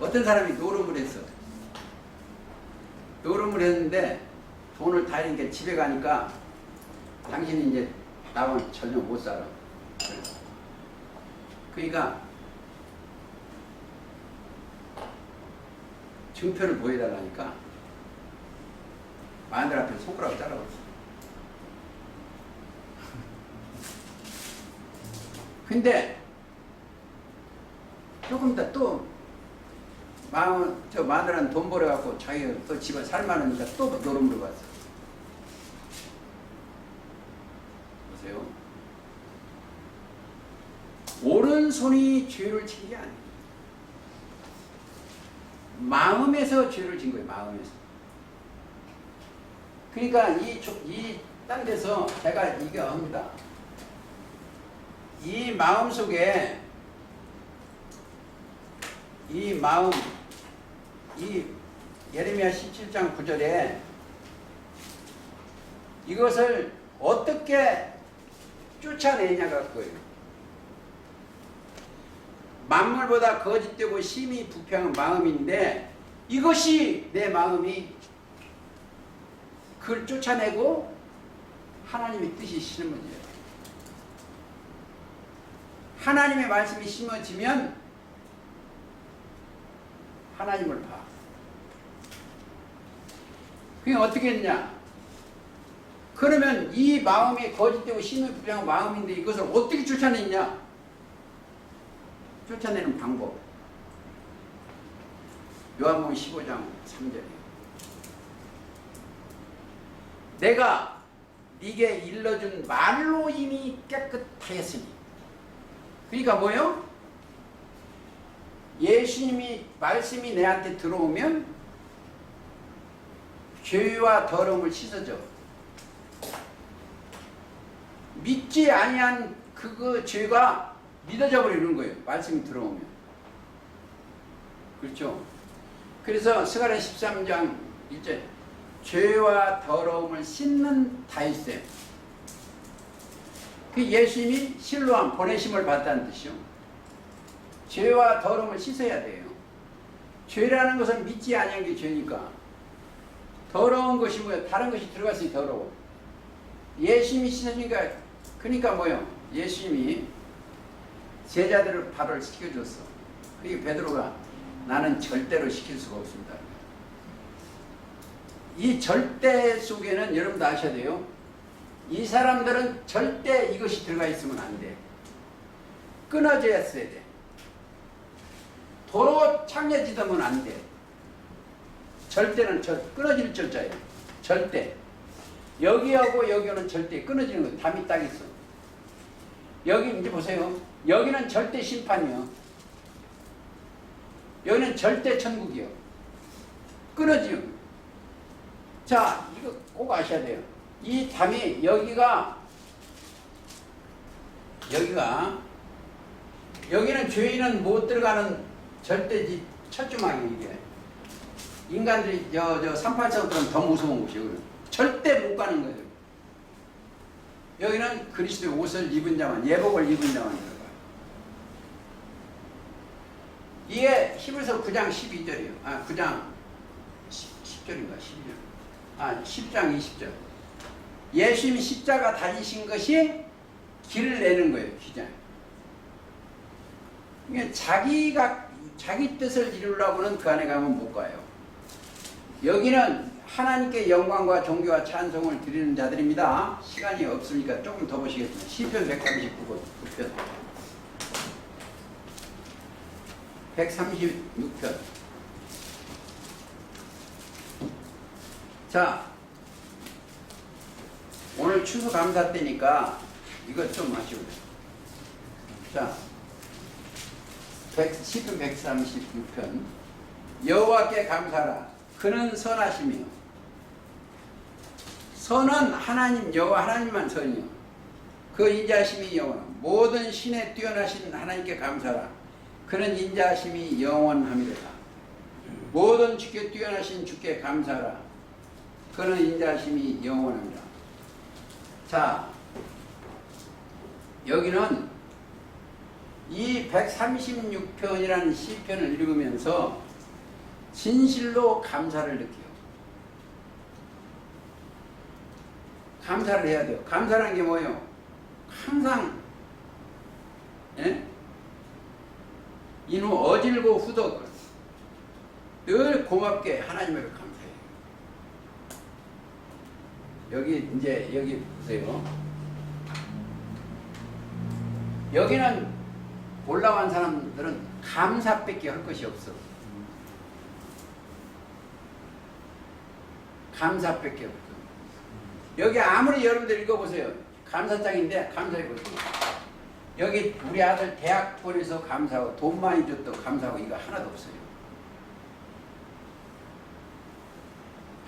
어떤 사람이 노름을 했어. 노름을 했는데 돈을 다 잃은 게 집에 가니까 당신이 이제 나오면 전혀 못 살아. 그러니까 증표를 보여달라니까 마늘 앞에 손가락을 잘라버렸어. 근데 조금 더 또 저 마누라는 돈 벌어갖고 자기가 또 집에 살만하니까 또 노름으로 갔어. 보세요. 오른손이 죄를 진 게 아니에요. 마음에서 죄를 진 거예요. 마음에서. 그러니까 이 딴 데서 제가 이거 합니다. 이 마음 속에 이 마음 이 예레미야 17장 9절에 이것을 어떻게 쫓아내냐가 그거예요. 만물보다 거짓되고 심히 부패한 마음인데 이것이 내 마음이 그걸 쫓아내고 하나님의 뜻이 심어져요. 하나님의 말씀이 심어지면 하나님을 봐. 그게 어떻게 했냐? 그러면 이 마음이 거짓되고 심히 부패한 마음인데 이것을 어떻게 쫓아내냐? 쫓아내는 방법. 요한복음 15장 3절이에요. 내가 네게 일러준 말로 이미 깨끗하였으니. 그러니까 뭐요? 예수님이 말씀이 내한테 들어오면 죄와 더러움을 씻어줘. 믿지 아니한 그 죄가 믿어져 버리는 거예요. 말씀이 들어오면. 그렇죠? 그래서 스가랴 13장 1절 죄와 더러움을 씻는 다윗샘. 그 예수님이 실로암 보내심을 받다는 뜻이요. 죄와 더러움을 씻어야 돼요. 죄라는 것은 믿지 아니한 게 죄니까. 더러운 것이 뭐예요? 다른 것이 들어갔으니 더러워. 예수님이 씻으니까 그러니까 뭐예요? 예수님이 제자들을 발을 시켜줬어. 그게 베드로가 나는 절대로 시킬 수가 없습니다. 이 절대 속에는 여러분도 아셔야 돼요. 이 사람들은 절대 이것이 들어가 있으면 안 돼. 끊어져야 써야 돼. 도로 창녀지으면 안 돼. 절대는 끊어질 절자예요. 절대. 여기하고 여기는 절대 끊어지는 거예요. 담이 딱 있어. 여기 이제 보세요. 여기는 절대 심판이요. 여기는 절대 천국이요. 끊어지요. 자, 이거 꼭 아셔야 돼요. 이 담이 여기는 죄인은 못 들어가는 절대지 철조망이 이게. 인간들이 38사들은 더 무서운 곳이에요. 절대 못 가는 거예요. 여기는 그리스도의 옷을 입은 자만, 예복을 입은 자만 들어가요. 이게 히브리서 9장 12절이에요. 9장 10절인가 12절. 10장 20절. 예수님이 십자가 달리신 것이 길을 내는 거예요. 기장. 그러니까 자기 뜻을 이루려고는 그 안에 가면 못 가요. 여기는 하나님께 영광과 존귀와 찬송을 드리는 자들입니다. 시간이 없으니까 조금 더 보시겠습니다. 시편 139편. 136편. 자, 오늘 추수감사 때니까 이것 좀 하시고요. 자, 시편 136편. 여호와께 감사하라. 그는 선하시며. 선은 하나님 여호와 하나님만 선이요. 그 인자하심이 영원하며. 모든 신에 뛰어나신 하나님께 감사하라. 그는 인자하심이 영원함이로다. 모든 주께 뛰어나신 주께 감사하라. 그는 인자하심이 영원합니다. 자, 여기는 이 136편이라는 시편을 읽으면서 진실로 감사를 느껴요. 감사를 해야 돼요. 감사라는 게 뭐예요? 항상 인후 어질고 후덕 늘 고맙게 하나님을 감사해요. 여기 보세요. 여기는 올라간 사람들은 감사밖에 할 것이 없어. 감사밖에 없어. 여기 아무리 여러분들 읽어보세요. 감사장인데 감사해보세요. 여기 우리 아들 대학 보내서 감사하고 돈 많이 줬도 감사하고 이거 하나도 없어요.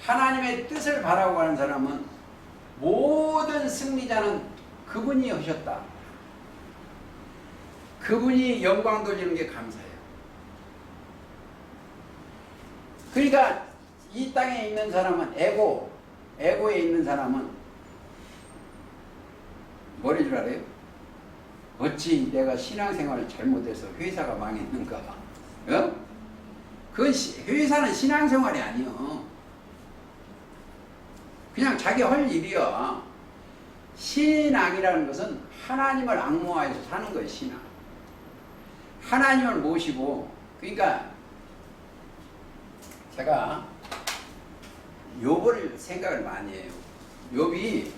하나님의 뜻을 바라고 하는 사람은 모든 승리자는 그분이 하셨다. 그분이 영광 돌리는 게 감사해요. 그러니까 이 땅에 있는 사람은 에고에 있는 사람은 뭐를 줄 알아요? 어찌 내가 신앙생활을 잘못해서 회사가 망했는가? 어? 그 회사는 신앙생활이 아니요. 그냥 자기 할 일이야. 신앙이라는 것은 하나님을 앙모하여서 사는 거예요. 신앙. 하나님을 모시고, 그러니까 제가 욥을 생각을 많이 해요. 욥이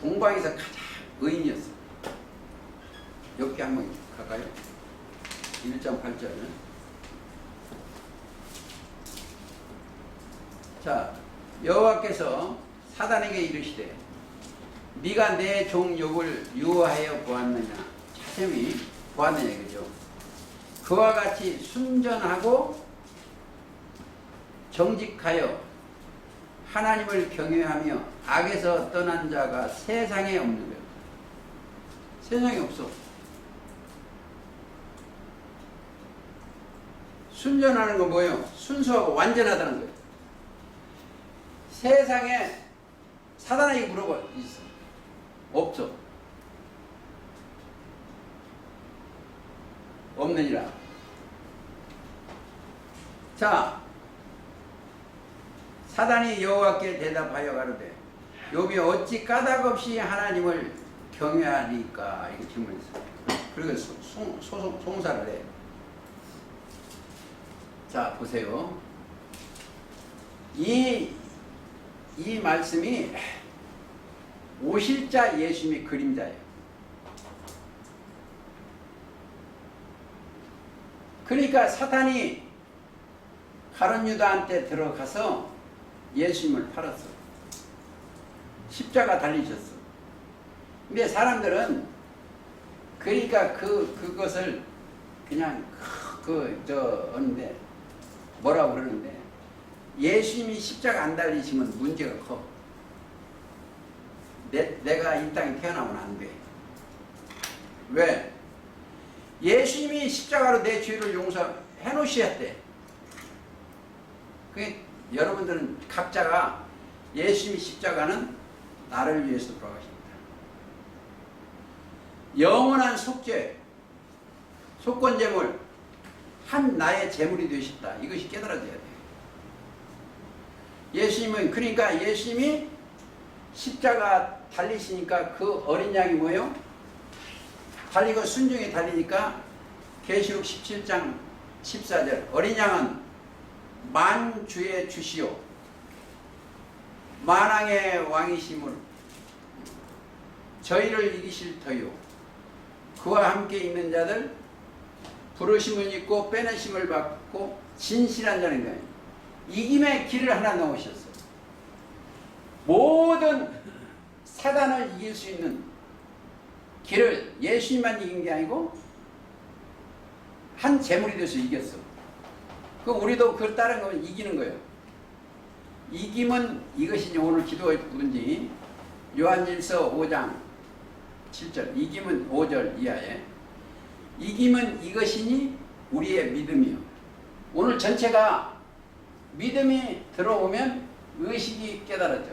동방에서 가장 의인이었어요. 옆에 한번 갈까요? 1.8절. 자, 여호와께서 사단에게 이르시되 네가 내 종 욥을 유하여 보았느냐? 자세히 보았느냐 그죠? 그와 같이 순전하고 정직하여 하나님을 경외하며 악에서 떠난 자가 세상에 없는 거예요. 세상에 없어. 순전하는 건 뭐예요? 순수하고 완전하다는 거예요. 세상에 사단에게 물어봐 있어. 없어. 없느니라. 자, 사단이 여호와께 대답하여 가로되 욥이 어찌 까닭없이 하나님을 경외하니까 이렇게 질문했어요. 그리고 송사를 해. 자, 보세요. 이 말씀이 오실 자 예수님의 그림자예요. 그러니까 사탄이 가룟 유다한테 들어가서 예수님을 팔았어. 십자가 달리셨어. 근데 사람들은 그러니까 그것을 그냥 하는데 뭐라고 그러는데 예수님이 십자가 안 달리시면 문제가 커. 내가 이 땅에 태어나면 안 돼. 왜? 예수님이 십자가로 내 죄를 용서해 놓으셨대. 여러분들은 각자가 예수님이 십자가는 나를 위해서 돌아가십니다. 영원한 속죄, 속건제물, 한 나의 제물이 되셨다. 이것이 깨달아져야 돼요. 예수님은 그러니까 예수님이 십자가 달리시니까 그 어린 양이 뭐예요? 달리고 순종에 달리니까 계시록 17장 14절 어린 양은 만주의 주시오 만왕의 왕이심을 저희를 이기실 터요 그와 함께 있는 자들 부르심을 입고 빼내심을 받고 진실한 자는 거예요. 이김의 길을 하나 넣으셨어요. 모든 사단을 이길 수 있는 길을 예수님만 이긴 게 아니고 한 제물이 돼서 이겼어. 그럼 우리도 그걸 따른 거면 이기는 거예요. 이김은 이것이 오늘 기도의 문제 요한일서 5장 7절 이김은 5절 이하에 이김은 이것이니 우리의 믿음이요. 오늘 전체가 믿음이 들어오면 의식이 깨달아져.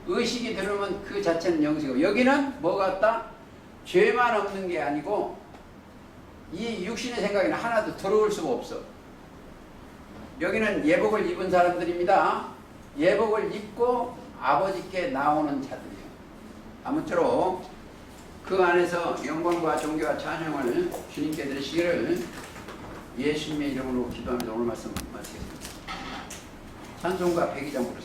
의식이 들어오면 그 자체는 영생이고 여기는 뭐 같다? 죄만 없는 게 아니고 이 육신의 생각에는 하나도 들어올 수가 없어. 여기는 예복을 입은 사람들입니다. 예복을 입고 아버지께 나오는 자들이에요. 아무쪼록 그 안에서 영광과 존귀와 찬양을 주님께 드리시기를 예수님의 이름으로 기도하면서 오늘 말씀 마치겠습니다. 찬송가 102장 부르세요.